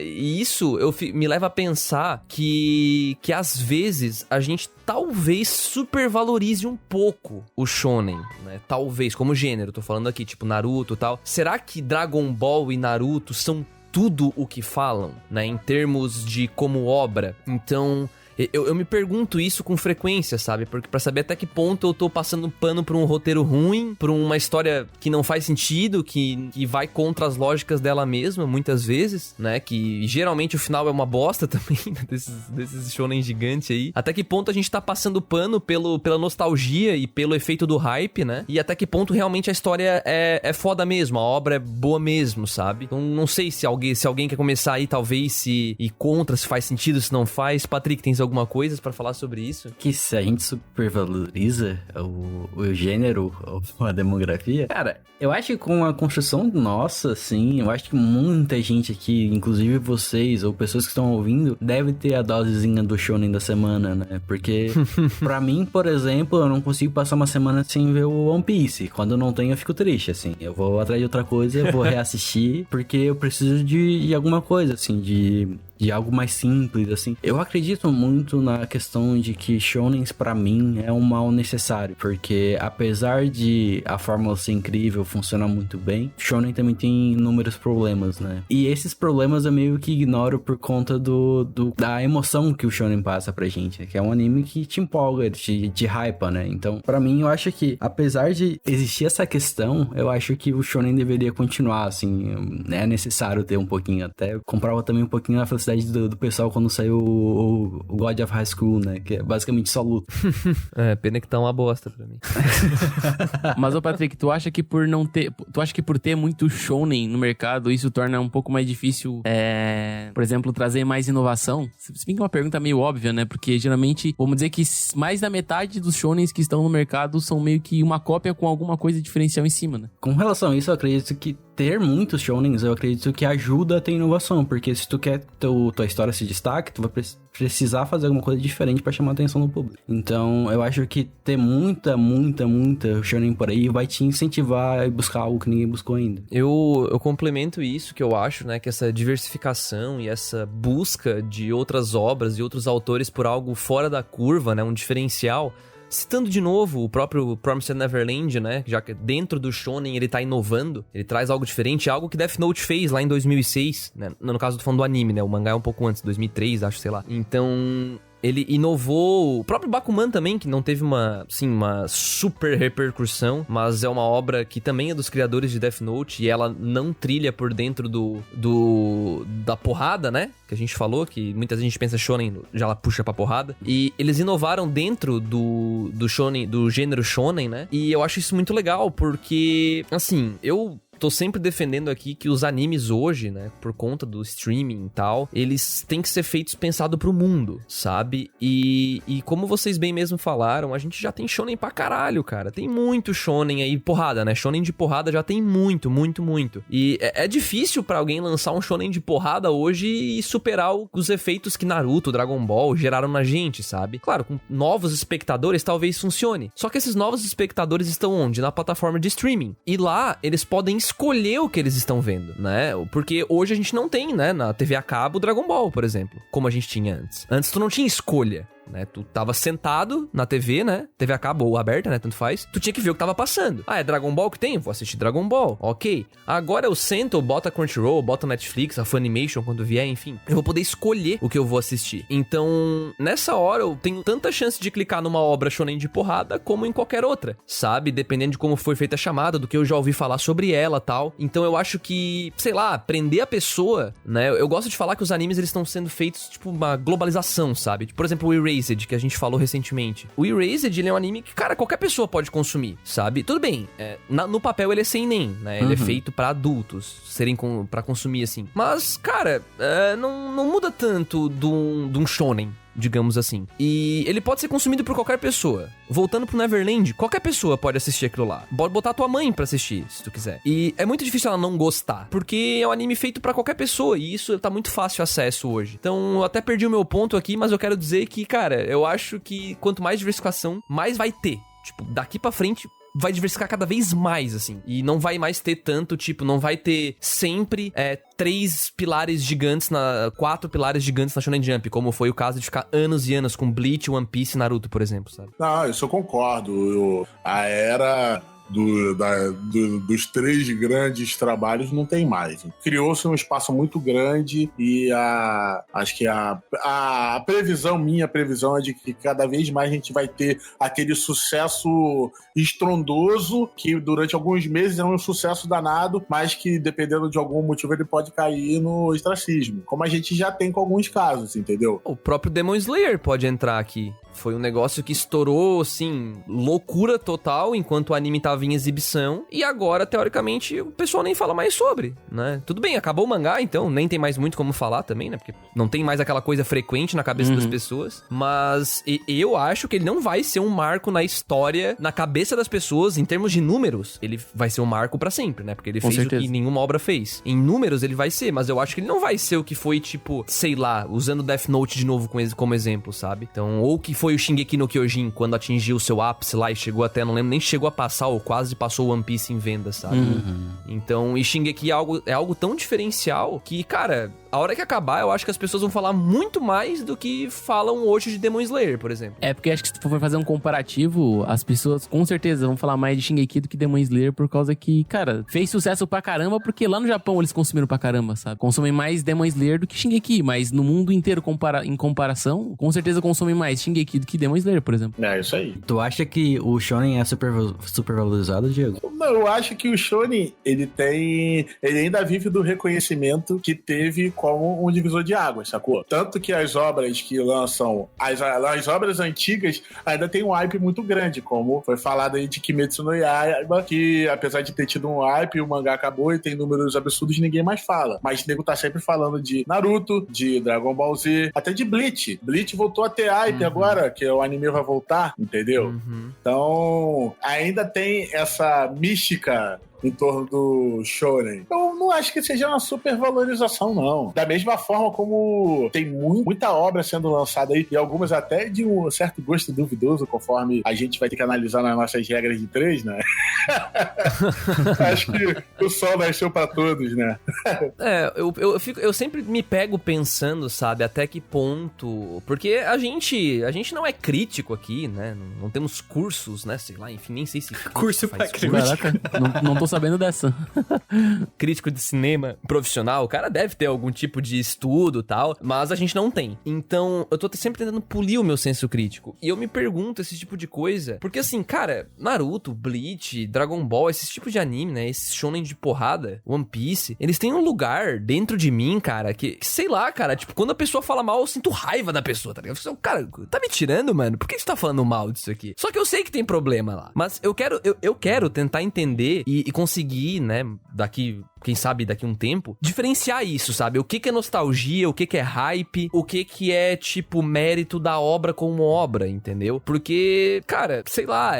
isso me leva a pensar que às vezes a gente talvez supervalorize um pouco o shonen, né? Talvez, como gênero, tô falando aqui, tipo Naruto e tal. Será que Dragon Ball e Naruto são tudo o que falam, né? Em termos de como obra? Então... Eu me pergunto isso com frequência, sabe? Porque pra saber até que ponto eu tô passando pano pra um roteiro ruim, pra uma história que não faz sentido, que vai contra as lógicas dela mesma, muitas vezes, né? Que geralmente o final é uma bosta também, desses shonen gigantes aí. Até que ponto a gente tá passando pano pela nostalgia e pelo efeito do hype, né? E até que ponto realmente a história é foda mesmo, a obra é boa mesmo, sabe? Então não sei se alguém quer começar aí, talvez, se ir contra, se faz sentido, se não faz. Patrick, tens alguma coisa pra falar sobre isso? Que se a gente supervaloriza o gênero ou a demografia, cara, eu acho que com a construção nossa, assim, eu acho que muita gente aqui, inclusive vocês ou pessoas que estão ouvindo, deve ter a dosezinha do shonen da semana, né? Porque pra mim, por exemplo, eu não consigo passar uma semana sem ver o One Piece. Quando eu não tenho, eu fico triste, assim. Eu vou atrás de outra coisa, vou reassistir, porque eu preciso de alguma coisa, assim, de algo mais simples, assim. Eu acredito muito na questão de que shonens, pra mim, é um mal necessário, porque apesar de a fórmula ser incrível, funcionar muito bem, shonen também tem inúmeros problemas, né? E esses problemas eu meio que ignoro por conta da emoção que o shonen passa pra gente, que é um anime que te empolga, te hypa, né? Então, pra mim, eu acho que, apesar de existir essa questão, eu acho que o shonen deveria continuar, assim, é necessário ter um pouquinho, até comprava também um pouquinho a felicidade felicidade do pessoal quando saiu o God of High School, né? Que é basicamente só luta. Pena que tá uma bosta pra mim. Mas, ô Patrick, tu acha que por ter muito shonen no mercado, isso torna um pouco mais difícil, por exemplo, trazer mais inovação? Se bem que é uma pergunta meio óbvia, né? Porque geralmente, vamos dizer que mais da metade dos shonens que estão no mercado são meio que uma cópia com alguma coisa diferencial em cima, né? Com relação a isso, eu acredito que ter muitos shonens, eu acredito que ajuda a ter inovação, porque se tu quer tua história se destaque, tu vai precisar fazer alguma coisa diferente pra chamar a atenção do público. Então, eu acho que ter muita shonen por aí vai te incentivar a buscar algo que ninguém buscou ainda. Eu complemento isso, que eu acho, né, que essa diversificação e essa busca de outras obras e outros autores por algo fora da curva, né, um diferencial. Citando de novo o próprio Promised Neverland, né? Já que dentro do shonen ele tá inovando, ele traz algo diferente, algo que Death Note fez lá em 2006, né? No caso do fã do anime, né? O mangá é um pouco antes, 2003, acho, sei lá. Então, ele inovou. O próprio Bakuman também, que não teve uma super repercussão, mas é uma obra que também é dos criadores de Death Note e ela não trilha por dentro da porrada, né? Que a gente falou, que muitas vezes a gente pensa shonen, já ela puxa pra porrada. E eles inovaram dentro do shonen, do gênero shonen, né? E eu acho isso muito legal, porque, assim, eu tô sempre defendendo aqui que os animes hoje, né, por conta do streaming e tal, eles têm que ser feitos pensado pro mundo, sabe? E como vocês bem mesmo falaram, a gente já tem shonen pra caralho, cara. Tem muito shonen aí, porrada, né? Shonen de porrada já tem muito. E é difícil pra alguém lançar um shonen de porrada hoje e superar os efeitos que Naruto, Dragon Ball geraram na gente, sabe? Claro, com novos espectadores talvez funcione. Só que esses novos espectadores estão onde? Na plataforma de streaming. E lá, eles podem escolher o que eles estão vendo, né? Porque hoje a gente não tem, né, na TV a cabo Dragon Ball, por exemplo, como a gente tinha antes. Antes tu não tinha escolha, né? Tu tava sentado na TV, né? TV a cabo ou aberta, né? Tanto faz. Tu tinha que ver o que tava passando. Ah, é Dragon Ball que tem? Vou assistir Dragon Ball. Ok. Agora eu sento, bota Crunchyroll, bota Netflix, a Funimation quando vier, enfim. Eu vou poder escolher o que eu vou assistir. Então, nessa hora eu tenho tanta chance de clicar numa obra shonen de porrada como em qualquer outra, sabe? Dependendo de como foi feita a chamada, do que eu já ouvi falar sobre ela, tal. Então eu acho que, sei lá, prender a pessoa, né? Eu gosto de falar que os animes eles estão sendo feitos tipo uma globalização, sabe? Por exemplo, o Erased, que a gente falou recentemente. O Erased, ele é um anime que, cara, qualquer pessoa pode consumir, sabe? Tudo bem, no papel ele é seinen, né? Ele é feito pra adultos pra consumir, assim. Mas, cara, não muda tanto de um shonen, digamos assim. E ele pode ser consumido por qualquer pessoa. Voltando pro Neverland, qualquer pessoa pode assistir aquilo lá. Pode botar tua mãe pra assistir, se tu quiser. E é muito difícil ela não gostar, porque é um anime feito pra qualquer pessoa, e isso tá muito fácil acesso hoje. Então, eu até perdi o meu ponto aqui, mas eu quero dizer que, cara, eu acho que quanto mais diversificação, mais vai ter. Tipo, daqui pra frente vai diversificar cada vez mais, assim. E não vai mais ter tanto, tipo, não vai ter sempre 4 pilares gigantes na Shonen Jump, como foi o caso de ficar anos e anos com Bleach, One Piece e Naruto, por exemplo, sabe? Não, isso eu concordo. A era dos 3 grandes trabalhos não tem mais. Criou-se um espaço muito grande e acho que a minha previsão é de que cada vez mais a gente vai ter aquele sucesso estrondoso que durante alguns meses é um sucesso danado, mas que dependendo de algum motivo ele pode cair no ostracismo, como a gente já tem com alguns casos, entendeu? O próprio Demon Slayer pode entrar aqui. Foi um negócio que estourou, assim, loucura total enquanto o anime tava em exibição. E agora, teoricamente, o pessoal nem fala mais sobre, né? Tudo bem, acabou o mangá, então nem tem mais muito como falar também, né? Porque não tem mais aquela coisa frequente na cabeça das pessoas. Mas eu acho que ele não vai ser um marco na história, na cabeça das pessoas, em termos de números. Ele vai ser um marco pra sempre, né? Porque ele fez o que nenhuma obra fez. Em números, ele vai ser, mas eu acho que ele não vai ser o que foi, tipo, sei lá, usando Death Note de novo como exemplo, sabe? Então, ou que foi o Shingeki no Kyojin, quando atingiu o seu ápice lá e chegou até, não lembro, nem chegou a passar ou quase passou o One Piece em venda, sabe? Então, e Shingeki é algo tão diferencial que, cara, a hora que acabar, eu acho que as pessoas vão falar muito mais do que falam hoje de Demon Slayer, por exemplo. É, porque acho que se tu for fazer um comparativo, as pessoas com certeza vão falar mais de Shingeki do que Demon Slayer, por causa que, cara, fez sucesso pra caramba, porque lá no Japão eles consumiram pra caramba, sabe? Consomem mais Demon Slayer do que Shingeki, mas no mundo inteiro, em comparação, com certeza consomem mais Shingeki do que Demon Slayer, por exemplo. É, isso aí. Tu acha que o shonen é super valorizado, Diego? Não, eu acho que o shonen, ele ainda vive do reconhecimento que teve como um divisor de águas, sacou? Tanto que as obras que lançam, as obras antigas ainda tem um hype muito grande, como foi falado aí de Kimetsu no Yaiba, que apesar de ter tido um hype, o mangá acabou e tem números absurdos e ninguém mais fala. Mas o nego tá sempre falando de Naruto, de Dragon Ball Z, até de Bleach. Bleach voltou a ter hype agora, que o anime vai voltar, entendeu? Então, ainda tem essa mística em torno do shonen. Eu não acho que seja uma supervalorização, não. Da mesma forma como tem muita obra sendo lançada aí, e algumas até de um certo gosto duvidoso, conforme a gente vai ter que analisar nas nossas regras de 3, né? Acho que o sol nasceu pra todos, né? Eu sempre me pego pensando, sabe, até que ponto... Porque a gente não é crítico aqui, né? Não temos cursos, né? Sei lá, enfim, nem sei se... Curso pra crítico. Caraca, não tô sabendo dessa. Crítico de cinema profissional, o cara deve ter algum tipo de estudo e tal, mas a gente não tem. Então, eu tô sempre tentando polir o meu senso crítico. E eu me pergunto esse tipo de coisa, porque assim, cara, Naruto, Bleach, Dragon Ball, esses tipos de anime, né, esses shonen de porrada, One Piece, eles têm um lugar dentro de mim, cara, que sei lá, cara, tipo, quando a pessoa fala mal, eu sinto raiva da pessoa, tá ligado? Eu falo, cara, tá me tirando, mano? Por que você tá falando mal disso aqui? Só que eu sei que tem problema lá, mas eu quero tentar entender e conseguir, né, quem sabe daqui um tempo, diferenciar isso, sabe? O que é nostalgia, o que é hype, o que é, tipo, mérito da obra como obra, entendeu? Porque, cara, sei lá,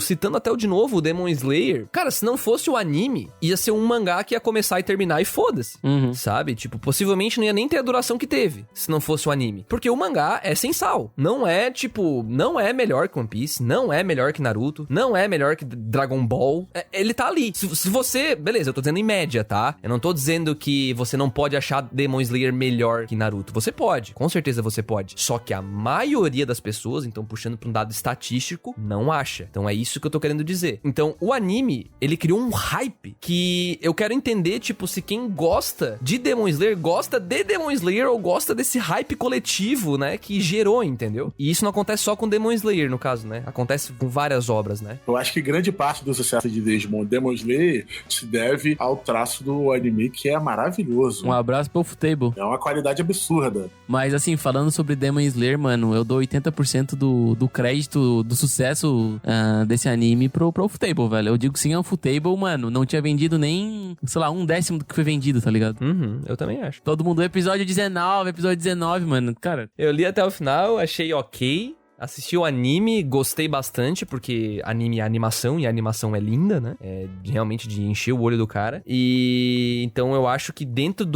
citando até de novo o Demon Slayer, cara, se não fosse o anime, ia ser um mangá que ia começar e terminar e foda-se, sabe? Tipo, possivelmente não ia nem ter a duração que teve, se não fosse o anime. Porque o mangá é sem sal. Não é, tipo, não é melhor que One Piece, não é melhor que Naruto, não é melhor que Dragon Ball. Ele tá ali. Se você... Beleza, eu tô dizendo em média, tá? Eu não tô dizendo que você não pode achar Demon Slayer melhor que Naruto. Você pode. Com certeza você pode. Só que a maioria das pessoas, então puxando pra um dado estatístico, não acha. Então é isso que eu tô querendo dizer. Então, o anime, ele criou um hype que eu quero entender, tipo, se quem gosta de Demon Slayer gosta de Demon Slayer ou gosta desse hype coletivo, né? Que gerou, entendeu? E isso não acontece só com Demon Slayer, no caso, né? Acontece com várias obras, né? Eu acho que grande parte do sucesso de Demon Slayer se deve ao traço do anime, que é maravilhoso. Um abraço pro Ufotable. É uma qualidade absurda. Mas assim, falando sobre Demon Slayer, mano, eu dou 80% do crédito do sucesso desse anime pro Ufotable, velho. Eu digo sim, o Ufotable, mano, não tinha vendido nem, sei lá, 1/10 do que foi vendido, tá ligado? Eu também acho. Todo mundo, episódio 19, mano, cara. Eu li até o final, achei ok. Assisti o anime, gostei bastante, porque anime é animação, e a animação é linda, né? É realmente de encher o olho do cara. E então eu acho que dentro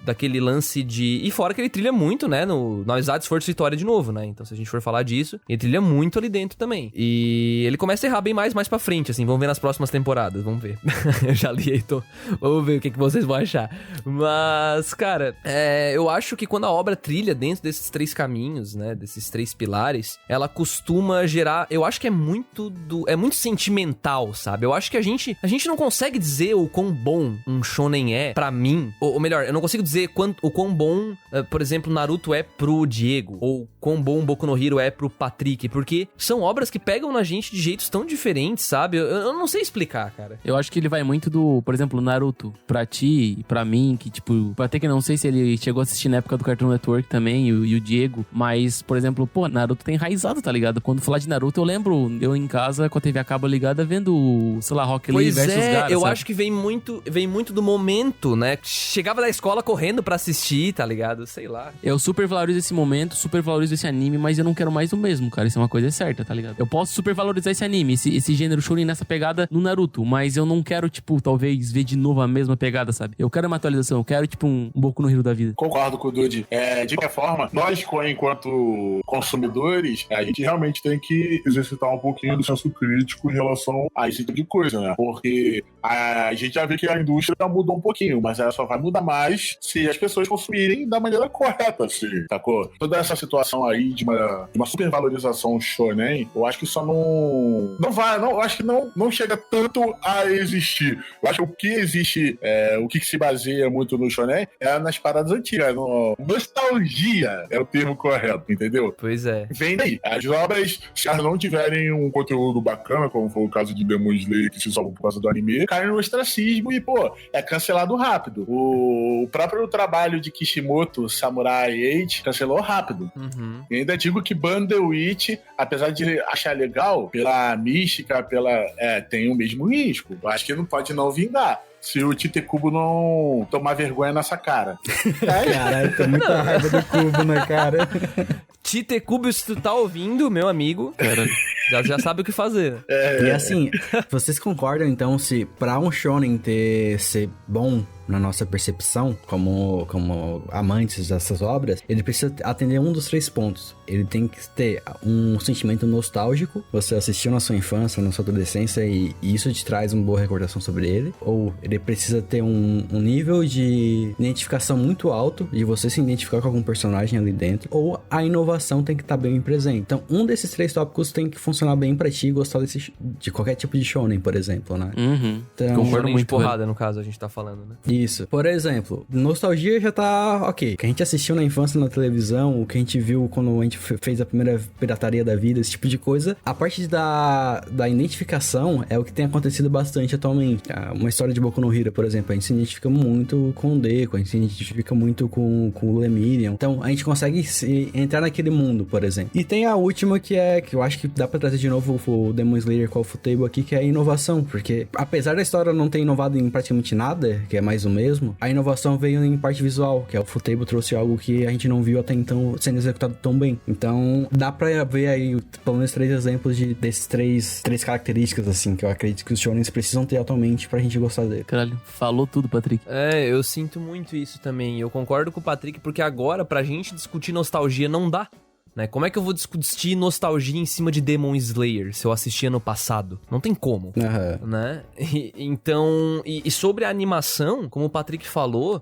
daquele lance de... E fora que ele trilha muito, né? No Amizade, Esforço e Vitória de novo, né? Então se a gente for falar disso, ele trilha muito ali dentro também. E ele começa a errar bem mais pra frente, assim. Vamos ver nas próximas temporadas, vamos ver. Eu já li, então vamos ver o que vocês vão achar. Mas, cara, eu acho que quando a obra trilha dentro desses 3 caminhos, né? Desses 3 pilares, ela costuma gerar... Eu acho que é muito sentimental, sabe? Eu acho que a gente não consegue dizer o quão bom um shonen é pra mim. Ou melhor, eu não consigo dizer o quão bom, por exemplo, Naruto é pro Diego. Ou quão bom Boku no Hero é pro Patrick. Porque são obras que pegam na gente de jeitos tão diferentes, sabe? Eu não sei explicar, cara. Eu acho que ele vai muito por exemplo, Naruto. Pra ti e pra mim, que tipo... Até que não sei se ele chegou a assistir na época do Cartoon Network também, e o Diego. Mas, por exemplo, Naruto tem enraizado, tá ligado? Quando falar de Naruto, eu lembro eu em casa com a TV a cabo ligada vendo, sei lá, Rock Lee versus Gaara, eu sabe? acho que vem muito do momento, né? Chegava da escola correndo pra assistir, tá ligado? Sei lá. Eu super valorizo esse momento, super valorizo esse anime, mas eu não quero mais o mesmo, cara. Isso é uma coisa certa, tá ligado? Eu posso super valorizar esse anime, esse gênero shonen nessa pegada no Naruto, mas eu não quero, tipo, talvez ver de novo a mesma pegada, sabe? Eu quero uma atualização, eu quero, tipo, um Boku no Hero da vida. Concordo com o Dude. De qualquer forma, nós, enquanto consumidores, a gente realmente tem que exercitar um pouquinho do senso crítico em relação a esse tipo de coisa, né? Porque a gente já vê que a indústria mudou um pouquinho, mas ela só vai mudar mais se as pessoas consumirem da maneira correta, assim, sacou? Toda essa situação aí de uma supervalorização shonen, eu acho que só eu acho que não chega tanto a existir. Eu acho que o que existe, o que se baseia muito no shonen é nas paradas antigas. Nostalgia é o termo correto, entendeu? Pois é. Vem depende. As obras, se elas não tiverem um conteúdo bacana, como foi o caso de Demon Slayer, que se salvou por causa do anime, cai no ostracismo e, pô, é cancelado rápido. O próprio trabalho de Kishimoto, Samurai 8, cancelou rápido. E ainda digo que Bandersnatch, apesar de achar legal, pela mística, tem o mesmo risco. Eu acho que não pode não vingar. Se o Tite Kubo não tomar vergonha nessa cara. Caralho, tô muita raiva do Kubo, né, cara? Tite Kubo, se tu tá ouvindo, meu amigo, já sabe o que fazer. E assim, vocês concordam, então, se pra um shonen ser bom na nossa percepção, como amantes dessas obras, ele precisa atender um dos 3 pontos. Ele tem que ter um sentimento nostálgico, você assistiu na sua infância, na sua adolescência, e isso te traz uma boa recordação sobre ele. Ou ele precisa ter um nível de identificação muito alto, de você se identificar com algum personagem ali dentro. Ou a inovação tem que estar bem presente. Então, um desses 3 tópicos tem que funcionar bem pra ti e gostar de qualquer tipo de shonen, por exemplo, né? Então, Concordo muito. De porrada, no caso, a gente tá falando, né? Isso. Por exemplo, nostalgia já tá ok. O que a gente assistiu na infância na televisão, o que a gente viu quando a gente fez a primeira pirataria da vida, esse tipo de coisa. A parte da identificação é o que tem acontecido bastante atualmente. Uma história de Boku no Hero, por exemplo, a gente se identifica muito com o Deku, a gente se identifica muito com o Lemurian. Então, a gente consegue entrar naquele mundo, por exemplo. E tem a última que eu acho que dá pra trazer de novo o Demon Slayer com o Ufotable aqui, que é a inovação. Porque, apesar da história não ter inovado em praticamente nada, que é mais o mesmo, a inovação veio em parte visual, que é o Ufotable trouxe algo que a gente não viu até então sendo executado tão bem. Então, dá pra ver aí pelo menos 3 exemplos desses três características, assim, que eu acredito que os shonens precisam ter atualmente pra gente gostar dele. Caralho, falou tudo, Patrick. Eu sinto muito isso também. Eu concordo com o Patrick, porque agora, pra gente discutir nostalgia, não dá. Né? Como é que eu vou discutir nostalgia em cima de Demon Slayer se eu assistia no passado? Não tem como, né? Então, sobre a animação, como o Patrick falou,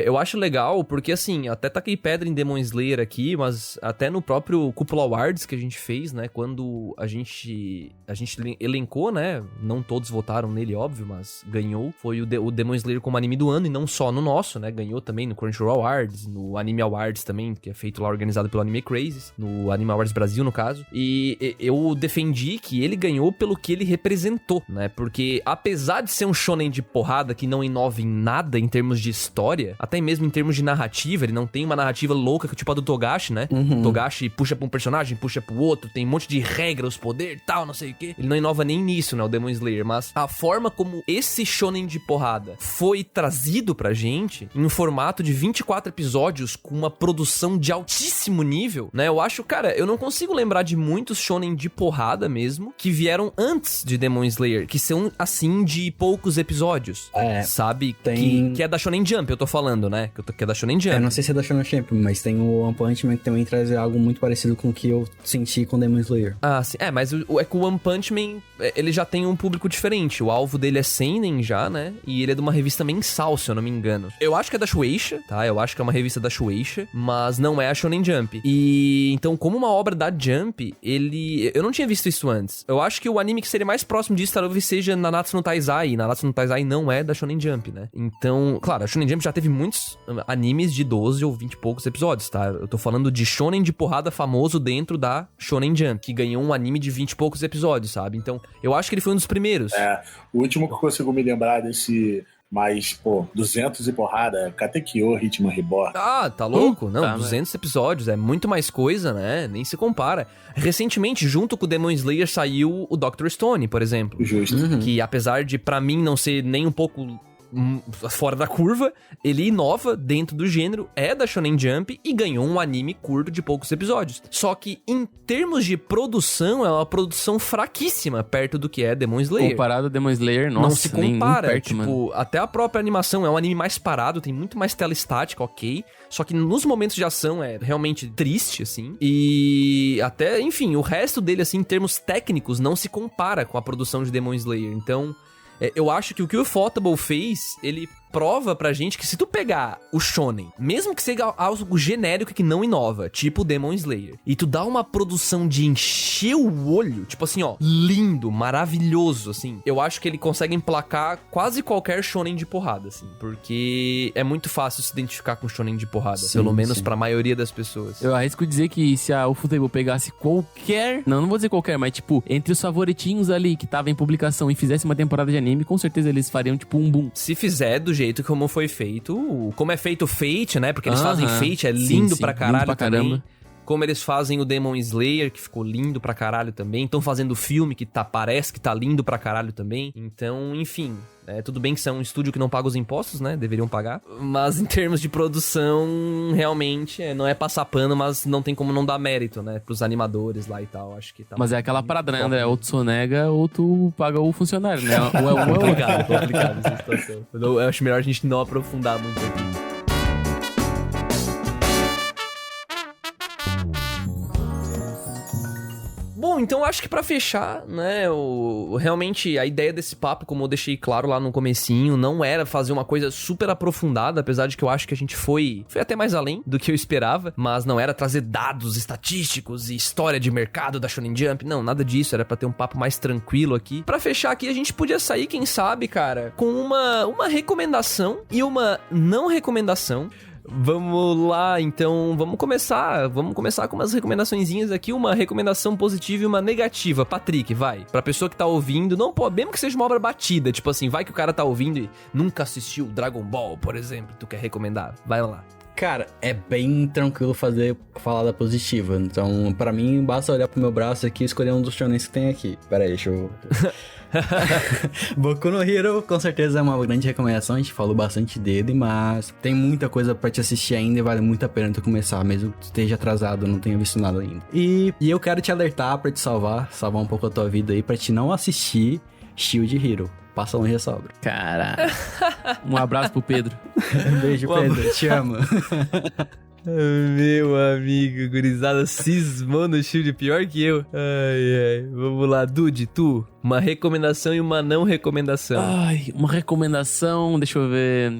eu acho legal, porque assim, até taquei pedra em Demon Slayer aqui, mas até no próprio Cúpula Awards que a gente fez, né? Quando a gente elencou, né? Não todos votaram nele, óbvio, mas ganhou. Foi o Demon Slayer como anime do ano, e não só no nosso, né? Ganhou também no Crunchyroll Awards, no Anime Awards também, que é feito lá, organizado pelo Anime Crazes, no Anime Awards Brasil, no caso. E eu defendi que ele ganhou pelo que ele representou, né? Porque apesar de ser um shonen de porrada que não inova em nada em termos de história, até mesmo em termos de narrativa, ele não tem uma narrativa louca tipo a do Togashi, né? Togashi puxa pra um personagem, puxa pro outro, tem um monte de regra, os poderes, tal, não sei o quê. Ele não inova nem nisso, né? O Demon Slayer. Mas a forma como esse shonen de porrada foi trazido pra gente em um formato de 24 episódios com uma produção de altíssimo nível, né? Eu acho, cara, eu não consigo lembrar de muitos shonen de porrada mesmo que vieram antes de Demon Slayer, que são, assim, de poucos episódios. Sabe? Que é da Shonen Jump, eu tô falando, né? Que é da Shonen Jump. Eu não sei se é da Shonen Jump, mas tem o One Punch Man que também traz algo muito parecido com o que eu senti com Demon Slayer. Ah, sim. Mas que o One Punch Man, ele já tem um público diferente. O alvo dele é seinen já, né? E ele é de uma revista mensal, se eu não me engano. Eu acho que é da Shueisha, tá? Eu acho que é uma revista da Shueisha, mas não é a Shonen Jump. E então, como uma obra da Jump, eu não tinha visto isso antes. Eu acho que o anime que seria mais próximo disso talvez seja Nanatsu no Taizai. Nanatsu no Taizai não é da Shonen Jump, né? Então, claro, a Shonen Jump já teve muitos animes de 12 ou 20 e poucos episódios, tá? Eu tô falando de shonen de porrada famoso dentro da Shonen Jump, que ganhou um anime de 20 e poucos episódios, sabe? Então, eu acho que ele foi um dos primeiros. O último que eu consigo me lembrar desse... Mas, 200 e porrada, Katekyo, Hitman Reborn. Ah, tá louco? Não, 200 episódios, é muito mais coisa, né? Nem se compara. Recentemente, junto com o Demon Slayer, saiu o Dr. Stone, por exemplo. Justo. Que apesar de, pra mim, não ser nem um pouco fora da curva, ele inova dentro do gênero, é da Shonen Jump e ganhou um anime curto de poucos episódios. Só que em termos de produção, é uma produção fraquíssima perto do que é Demon Slayer. Comparado a Demon Slayer, nossa, não se compara, nem perto, mano. Até a própria animação é um anime mais parado, tem muito mais tela estática, ok, só que nos momentos de ação é realmente triste, assim, e até, enfim, o resto dele, assim, em termos técnicos, não se compara com a produção de Demon Slayer, então... eu acho que o que o Ufotable fez, ele prova pra gente que se tu pegar o shonen, mesmo que seja algo genérico que não inova, tipo Demon Slayer, e tu dá uma produção de encher o olho, tipo assim, ó, lindo, maravilhoso, assim, eu acho que ele consegue emplacar quase qualquer shonen de porrada, assim, porque é muito fácil se identificar com shonen de porrada, Sim, pelo menos sim. pra maioria das pessoas. Eu arrisco dizer que se a Ufotable pegasse qualquer... Não vou dizer qualquer, mas tipo, entre os favoritinhos ali que tava em publicação e fizesse uma temporada de anime, com certeza eles fariam tipo um boom. Se fizer do jeito como foi feito, como é feito o Fate, né? Porque eles fazem Fate, é Sim, lindo sim, pra lindo caralho pra também. caramba. Como eles fazem o Demon Slayer, que ficou lindo pra caralho também. Estão fazendo o filme, que parece que tá lindo pra caralho também. Então, enfim, tudo bem que são um estúdio que não paga os impostos, né? Deveriam pagar. Mas em termos de produção, realmente, não é passar pano, mas não tem como não dar mérito, né? Pros animadores lá e tal. Acho que tá. Mas é aquela muito parada, né, top. André? Ou tu sonega ou tu paga o funcionário, né? Ou é um ou é outro. Complicado essa situação. Eu acho melhor a gente não aprofundar muito aqui. Bom, então acho que pra fechar, né, realmente a ideia desse papo, como eu deixei claro lá no comecinho, não era fazer uma coisa super aprofundada, apesar de que eu acho que a gente foi até mais além do que eu esperava, mas não era trazer dados estatísticos e história de mercado da Shonen Jump, não, nada disso, era pra ter um papo mais tranquilo aqui. Pra fechar aqui, a gente podia sair, quem sabe, cara, com uma recomendação e uma não recomendação. Vamos lá, então, vamos começar com umas recomendaçõezinhas aqui, uma recomendação positiva e uma negativa. Patrick, vai, pra pessoa que tá ouvindo, não, pô, mesmo que seja uma obra batida, tipo assim, vai que o cara tá ouvindo e nunca assistiu Dragon Ball, por exemplo, tu quer recomendar, vai lá. Cara, é bem tranquilo falar da positiva. Então, pra mim, basta olhar pro meu braço aqui e escolher um dos shonens que tem aqui. Pera aí, deixa eu... Boku no Hero, com certeza é uma grande recomendação. A gente falou bastante dele, mas tem muita coisa pra te assistir ainda e vale muito a pena tu começar, mesmo que tu esteja atrasado, não tenha visto nada ainda. E eu quero te alertar pra te salvar um pouco a tua vida aí, pra te não assistir Shield Hero. Passa longe a sobra. Caralho. Um abraço pro Pedro. Beijo, Pedro. Te amo. Meu amigo, gurizada cismou no Shield pior que eu. Ai, ai. Vamos lá, Dude, tu, uma recomendação e uma não recomendação. Ai, uma recomendação, deixa eu ver.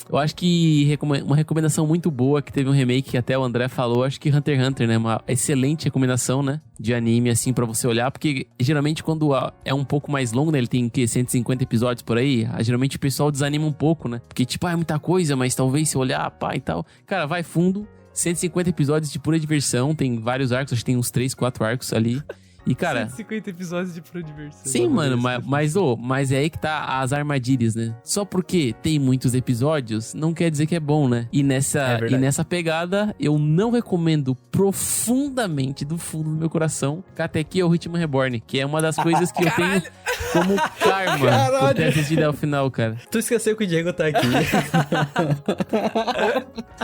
Eu acho que uma recomendação muito boa, que teve um remake que até o André falou, acho que Hunter x Hunter, né? Uma excelente recomendação, né? De anime, assim, pra você olhar, porque geralmente quando é um pouco mais longo, né? Ele tem, o quê? 150 episódios por aí? Geralmente o pessoal desanima um pouco, né? Porque, tipo, é muita coisa, mas talvez se olhar, pá, e tal. Cara, vai fundo. 150 episódios de pura diversão, tem vários arcos, acho que tem uns 3, 4 arcos ali. E, cara... 150 episódios de pura diversão. Sim, mano, mas é aí que tá as armadilhas, né? Só porque tem muitos episódios, não quer dizer que é bom, né? E nessa pegada, eu não recomendo profundamente, do fundo do meu coração, Katekyo ou Ritmo Reborn, que é uma das coisas que eu tenho como karma por ter assistido ao final, cara. Tu esqueceu que o Diego tá aqui.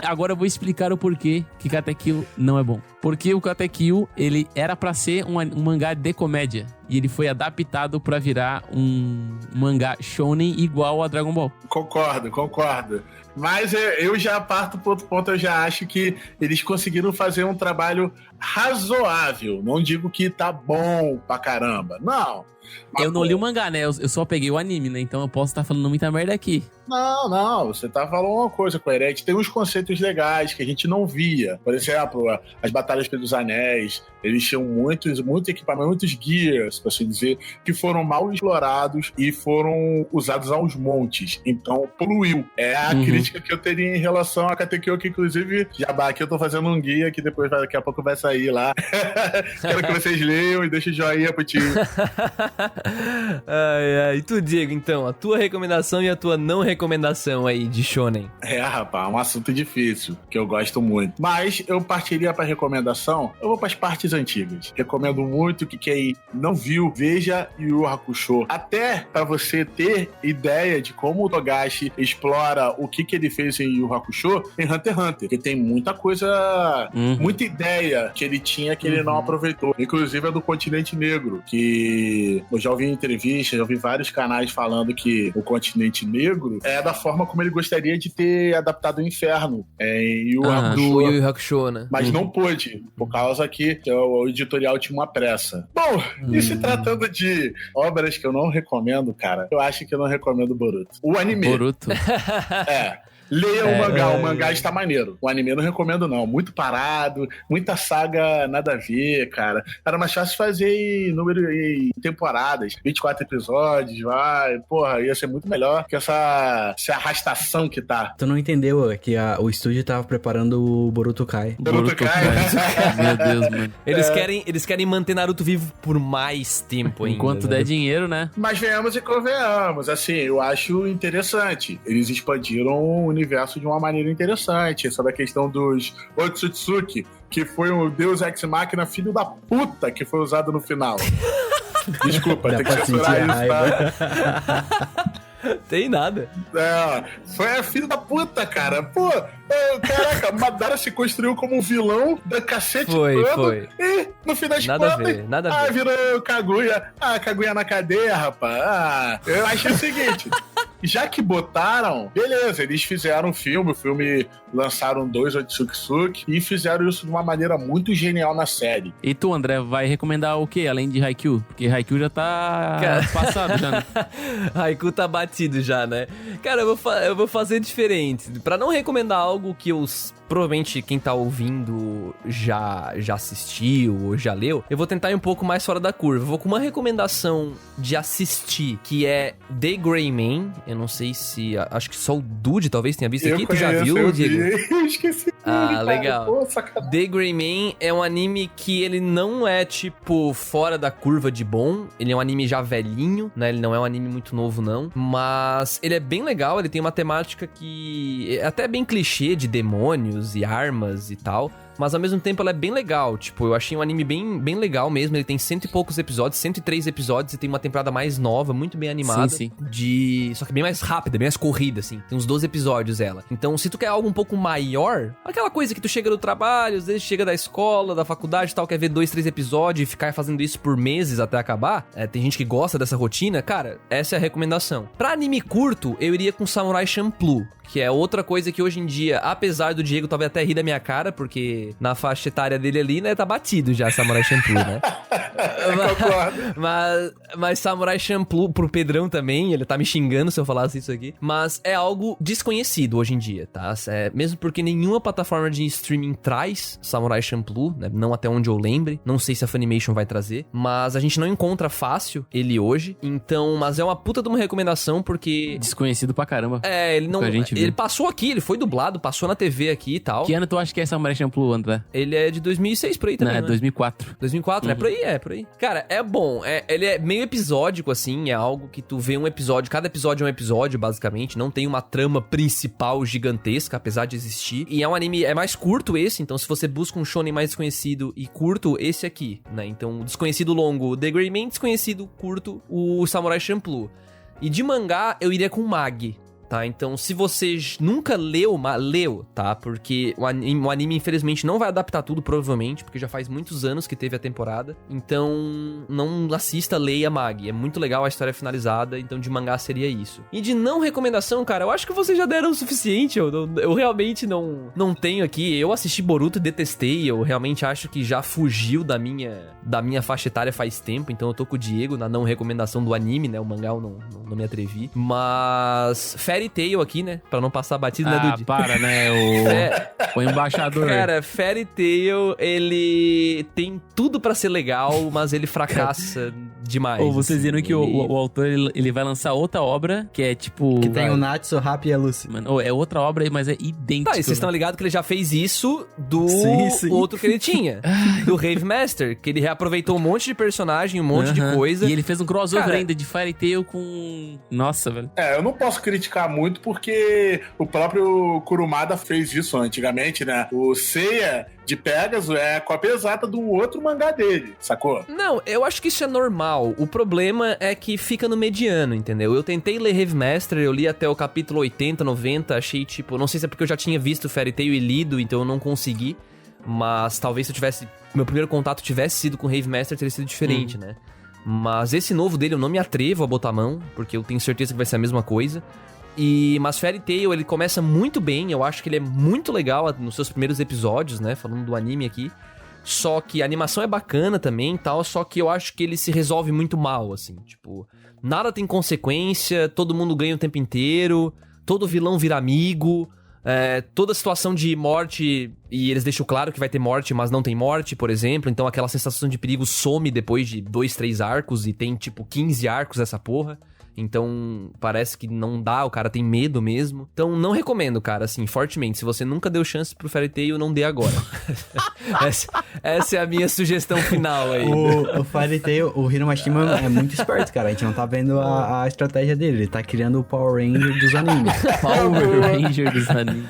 Agora eu vou explicar o porquê que Katekyo não é bom. Porque o Katekyo, ele era pra ser um mangá de comédia. E ele foi adaptado pra virar um mangá shonen igual a Dragon Ball. Concordo. Mas eu já parto pro outro ponto, eu já acho que eles conseguiram fazer um trabalho razoável. Não digo que tá bom pra caramba, não. Eu não li o mangá, né? Eu só peguei o anime, né? Então eu posso estar falando muita merda aqui. Não, você tá falando uma coisa coerente. Tem uns conceitos legais que a gente não via. Por exemplo, as batalhas pelos anéis, eles tinham muito equipamento, muitos gears, por assim dizer, que foram mal explorados e foram usados aos montes. Então, poluiu. É a crítica que eu teria em relação a Katekyo, que inclusive, jabá, aqui eu tô fazendo um guia que depois, daqui a pouco vai sair lá. Quero que vocês leiam e deixem o joinha pro tio. E tu, Diego, então, a tua recomendação e a tua não recomendação aí de shonen? Rapaz, é um assunto difícil, que eu gosto muito. Mas eu partiria pra recomendação, eu vou pras partes antigas. Recomendo muito que quem não viu, veja Yu Hakusho. Até pra você ter ideia de como o Togashi explora o que ele fez em Yu Hakusho em Hunter x Hunter. Porque tem muita coisa, muita ideia que ele tinha que ele não aproveitou. Inclusive a do Continente Negro, que eu já ouvi em entrevistas, já ouvi vários canais falando que o Continente Negro é da forma como ele gostaria de ter adaptado o Inferno em Yu Hakusho. Do Yu Hakusho, né? Mas não pôde, por causa que o editorial tinha uma pressa. Bom, e se tratando de obras que eu não recomendo, cara, eu acho que eu não recomendo Boruto. O anime. Boruto. Leia o mangá está maneiro. O anime eu não recomendo, não. Muito parado, muita saga nada a ver, cara. Era mais fácil fazer em temporadas, 24 episódios, vai. Porra, ia ser muito melhor que essa arrastação que tá. Tu não entendeu que o estúdio tava preparando o Boruto Kai. Boruto Kai. Meu Deus, mano. Eles querem manter Naruto vivo por mais tempo ainda. Enquanto né? der dinheiro, né? Mas venhamos e convenhamos, assim, eu acho interessante. Eles expandiram o universo de uma maneira interessante, sobre a questão dos Otsutsuki, que foi um deus ex-máquina filho da puta que foi usado no final. Desculpa, tem que censurar isso, tá? Tem nada. Foi filho da puta, cara. Pô, caraca, Madara se construiu como um vilão da cacete Foi. E, no fim das Nada contas... a ver, nada a ver. Virou Kaguya. Kaguya na cadeia, rapaz. Eu achei o seguinte... Já que botaram, beleza, eles fizeram o filme lançaram 2 Otsutsuki e fizeram isso de uma maneira muito genial na série. E tu, André, vai recomendar o quê, além de Haikyuu? Porque Haikyuu já tá passado já, né? Haikyuu tá batido já, né? Cara, eu vou fazer diferente. Pra não recomendar algo que provavelmente quem tá ouvindo já assistiu ou já leu, eu vou tentar ir um pouco mais fora da curva. Eu vou com uma recomendação de assistir, que é The Gray Man. Eu não sei se... Acho que só o Dude talvez tenha visto aqui. Tu já viu, Diego? Eu esqueci. Legal. Pô, The Gray Man é um anime que ele não é, tipo, fora da curva de bom. Ele é um anime já velhinho, né? Ele não é um anime muito novo, não. Mas ele é bem legal. Ele tem uma temática que é até bem clichê de demônios e armas e tal. Mas ao mesmo tempo ela é bem legal. Tipo, eu achei um anime bem legal mesmo. Ele tem 100 e poucos episódios, 103 episódios e tem uma temporada mais nova, muito bem animada. Sim. Só que bem mais rápida, bem mais corrida, assim. Tem uns 12 episódios ela. Então, se tu quer algo um pouco maior, aquela coisa que tu chega do trabalho, às vezes chega da escola, da faculdade e tal, quer ver 2, 3 episódios e ficar fazendo isso por meses até acabar. Tem gente que gosta dessa rotina. Cara, essa é a recomendação. Pra anime curto, eu iria com Samurai Champloo, que é outra coisa que hoje em dia, apesar do Diego talvez até rir da minha cara, porque na faixa etária dele ali, né, tá batido já Samurai Champloo, né? mas Samurai Champloo pro Pedrão também, ele tá me xingando se eu falasse isso aqui, mas é algo desconhecido hoje em dia, tá? Mesmo porque nenhuma plataforma de streaming traz Samurai Champloo, né? Não até onde eu lembre, não sei se a Funimation vai trazer, mas a gente não encontra fácil ele hoje, então, mas é uma puta de uma recomendação porque... Desconhecido pra caramba. Ele não... Ele passou aqui, ele foi dublado, passou na TV aqui e tal. Que ano tu acha que é Samurai Champloo, André? Ele é de 2006 por aí também, Não, é né? 2004. 2004, Uhum. por aí. Cara, é bom. Ele é meio episódico, assim, é algo que tu vê um episódio, cada episódio é um episódio, basicamente, não tem uma trama principal gigantesca, apesar de existir. E é um anime, é mais curto esse, então se você busca um shonen mais desconhecido e curto, esse aqui, né? Então, desconhecido longo, The Gray Man, desconhecido curto, o Samurai Champloo. E de mangá, eu iria com Mag. Tá, então se você nunca leu, tá? Porque o anime infelizmente não vai adaptar tudo, provavelmente, porque já faz muitos anos que teve a temporada. Então não assista, leia Mag. É muito legal a história finalizada, então de mangá seria isso. E de não recomendação, cara, eu acho que vocês já deram o suficiente. Eu realmente não tenho aqui. Eu assisti Boruto e detestei. Eu realmente acho que já fugiu da minha faixa etária faz tempo. Então eu tô com o Diego na não recomendação do anime, né? O mangá eu não me atrevi. Mas Fairy Tail aqui, né? Pra não passar batido, né, Dude? Para, né? O embaixador. Cara, Fairy Tail, ele tem tudo pra ser legal, mas ele fracassa demais. Ou vocês viram que ele... o autor, ele vai lançar outra obra, que é tipo... Que tem o Natsu, o Happy e a Lucy. Mano, é outra obra, mas é idêntico. Tá, e vocês estão ligados que ele já fez isso do Sim. outro que ele tinha. Do Rave Master, que ele reaproveitou um monte de personagem, um monte de coisa. E ele fez um crossover Cara, ainda de Fairy Tail com... Nossa, velho. Eu não posso criticar muito porque o próprio Kurumada fez isso antigamente, né? O Seiya de Pegasus é a cópia exata do outro mangá dele, sacou? Não, eu acho que isso é normal. O problema é que fica no mediano, entendeu? Eu tentei ler Rave Master, eu li até o capítulo 80, 90, achei tipo... Não sei se é porque eu já tinha visto Fairy Tail e lido, então eu não consegui. Mas talvez se eu tivesse... Meu primeiro contato tivesse sido com Rave Master, teria sido diferente, né? Mas esse novo dele eu não me atrevo a botar a mão, porque eu tenho certeza que vai ser a mesma coisa. Mas Fairy Tail, ele começa muito bem, eu acho que ele é muito legal nos seus primeiros episódios, né, falando do anime aqui. Só que a animação é bacana também e tal, só que eu acho que ele se resolve muito mal, assim. Tipo, nada tem consequência, todo mundo ganha o tempo inteiro, todo vilão vira amigo, toda situação de morte, e eles deixam claro que vai ter morte, mas não tem morte, por exemplo. Então aquela sensação de perigo some depois de 2, 3 arcos, e tem tipo 15 arcos essa porra. Então, parece que não dá, o cara tem medo mesmo. Então, não recomendo, cara, assim, fortemente. Se você nunca deu chance pro Fairy Tail, não dê agora. essa é a minha sugestão final aí. O Fairy Tail, o Hiro Mashima é muito esperto, cara. A gente não tá vendo a estratégia dele. Ele tá criando o Power Ranger dos animes. Power Ranger dos animes.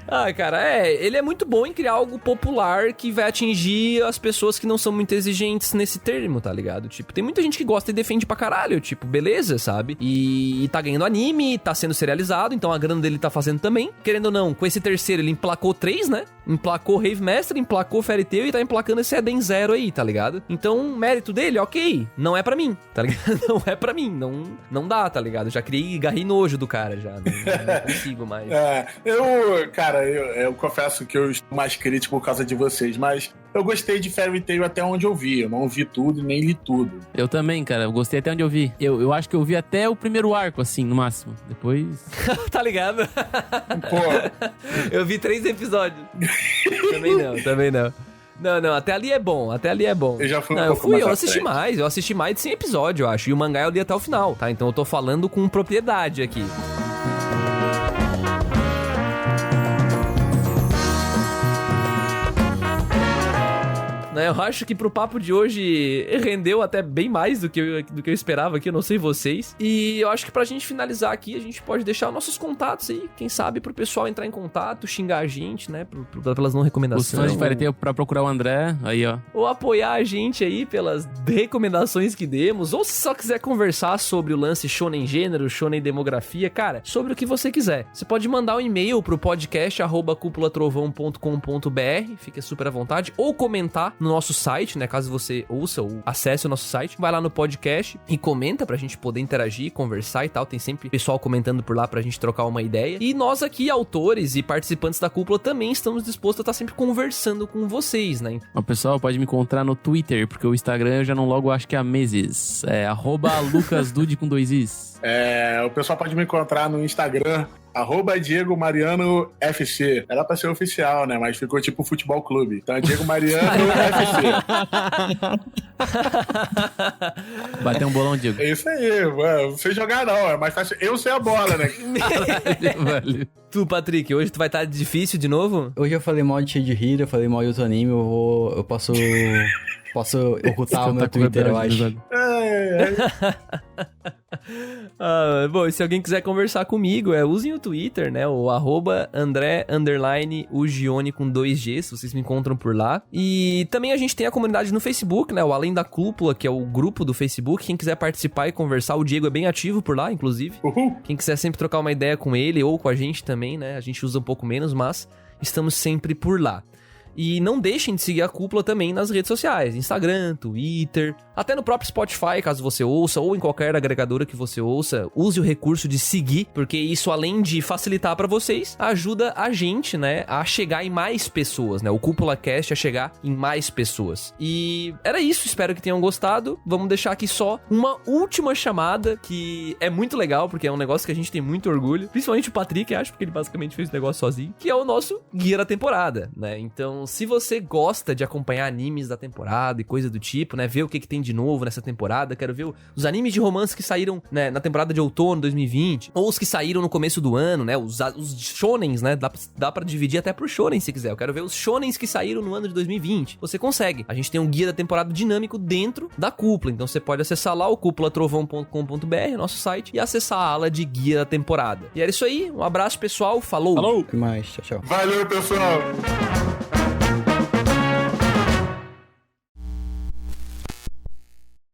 Ah, cara, ele é muito bom em criar algo popular que vai atingir as pessoas que não são muito exigentes nesse termo, tá ligado? Tipo, tem muita gente que gosta e defende pra caralho, tipo, beleza, sabe? E tá ganhando anime, tá sendo serializado, então a grana dele tá fazendo também. Querendo ou não, com esse terceiro ele emplacou 3, né? Emplacou Rave Master, emplacou Fairy Tail e tá emplacando esse Eden Zero aí, tá ligado? Então, mérito dele, ok, não é pra mim, tá ligado? Não é pra mim, não dá, tá ligado? Já criei, garrei nojo do cara já, não consigo mais. Eu confesso que eu estou mais crítico por causa de vocês, mas eu gostei de Fairy Tail até onde eu vi. Eu não vi tudo e nem li tudo. Eu também, cara. Eu gostei até onde eu vi. Eu acho que eu vi até o primeiro arco, assim, no máximo. Depois... Tá ligado? Pô. Eu vi 3 episódios. Também não. Não, até ali é bom. Eu já fui um pouco mais eu assisti mais de 100 episódios, eu acho. E o mangá eu li até o final, tá? Então eu tô falando com propriedade aqui. Eu acho que pro papo de hoje rendeu até bem mais do que eu esperava aqui, eu não sei vocês. E eu acho que pra gente finalizar aqui, a gente pode deixar nossos contatos aí, quem sabe pro pessoal entrar em contato, xingar a gente, né, pelas não recomendações. Os fãs de Fairy Tail pra procurar o André, aí ó. Ou apoiar a gente aí pelas recomendações que demos, ou se só quiser conversar sobre o lance shonen gênero, shonen demografia, cara, sobre o que você quiser. Você pode mandar um e-mail pro podcast@cupulatrovão.com.br, fica super à vontade, ou comentar no nosso site, né, caso você ouça ou acesse o nosso site, vai lá no podcast e comenta pra gente poder interagir, conversar e tal, tem sempre pessoal comentando por lá pra gente trocar uma ideia. E nós aqui, autores e participantes da Cúpula, também estamos dispostos a estar sempre conversando com vocês, né? O pessoal pode me encontrar no Twitter, porque o Instagram eu já não logo acho que há meses. É @lucasdude com 2 is. O pessoal pode me encontrar no Instagram, Diego Mariano FC. Era pra ser oficial, né? Mas ficou tipo Futebol Clube. Então é Diego Mariano FC. Bater um bolão, Diego. É isso aí, mano. Não sei jogar, não. É mais fácil eu ser a bola, né? Valeu. Tu, Patrick, hoje tu vai estar difícil de novo? Hoje eu falei mal de Shade Hero, eu falei mal de outro anime, eu posso ocultar o meu Twitter, eu acho. Bom, e se alguém quiser conversar comigo, usem o Twitter, né? O @André_Ugione com 2 Gs, vocês me encontram por lá. E também a gente tem a comunidade no Facebook, né? O Além da Cúpula, que é o grupo do Facebook. Quem quiser participar e conversar, o Diego é bem ativo por lá, inclusive. Uhul. Quem quiser sempre trocar uma ideia com ele ou com a gente também, né? A gente usa um pouco menos, mas estamos sempre por lá. E não deixem de seguir a Cúpula também nas redes sociais, Instagram, Twitter, até no próprio Spotify, caso você ouça, ou em qualquer agregadora que você ouça, use o recurso de seguir, porque isso, além de facilitar pra vocês, ajuda a gente, né, a chegar em mais pessoas, né, o Cúpula Cast a chegar em mais pessoas. E era isso, espero que tenham gostado. Vamos deixar aqui só uma última chamada, que é muito legal, porque é um negócio que a gente tem muito orgulho, principalmente o Patrick, acho, porque ele basicamente fez o negócio sozinho, que é o nosso guia da temporada, né, então se você gosta de acompanhar animes da temporada e coisa do tipo, né, ver o que tem de novo nessa temporada, quero ver os animes de romance que saíram, né, na temporada de outono 2020, ou os que saíram no começo do ano, né, os shonens, né, dá pra dividir até por shonen se quiser, eu quero ver os shonens que saíram no ano de 2020, você consegue, a gente tem um guia da temporada dinâmico dentro da Cúpula, então você pode acessar lá o cupulatrovão.com.br, nosso site, e acessar a ala de guia da temporada. E era isso aí, um abraço pessoal, falou! Falou! Até mais, tchau. Valeu, pessoal!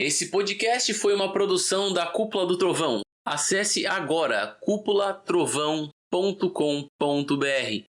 Esse podcast foi uma produção da Cúpula do Trovão. Acesse agora cupulatrovão.com.br.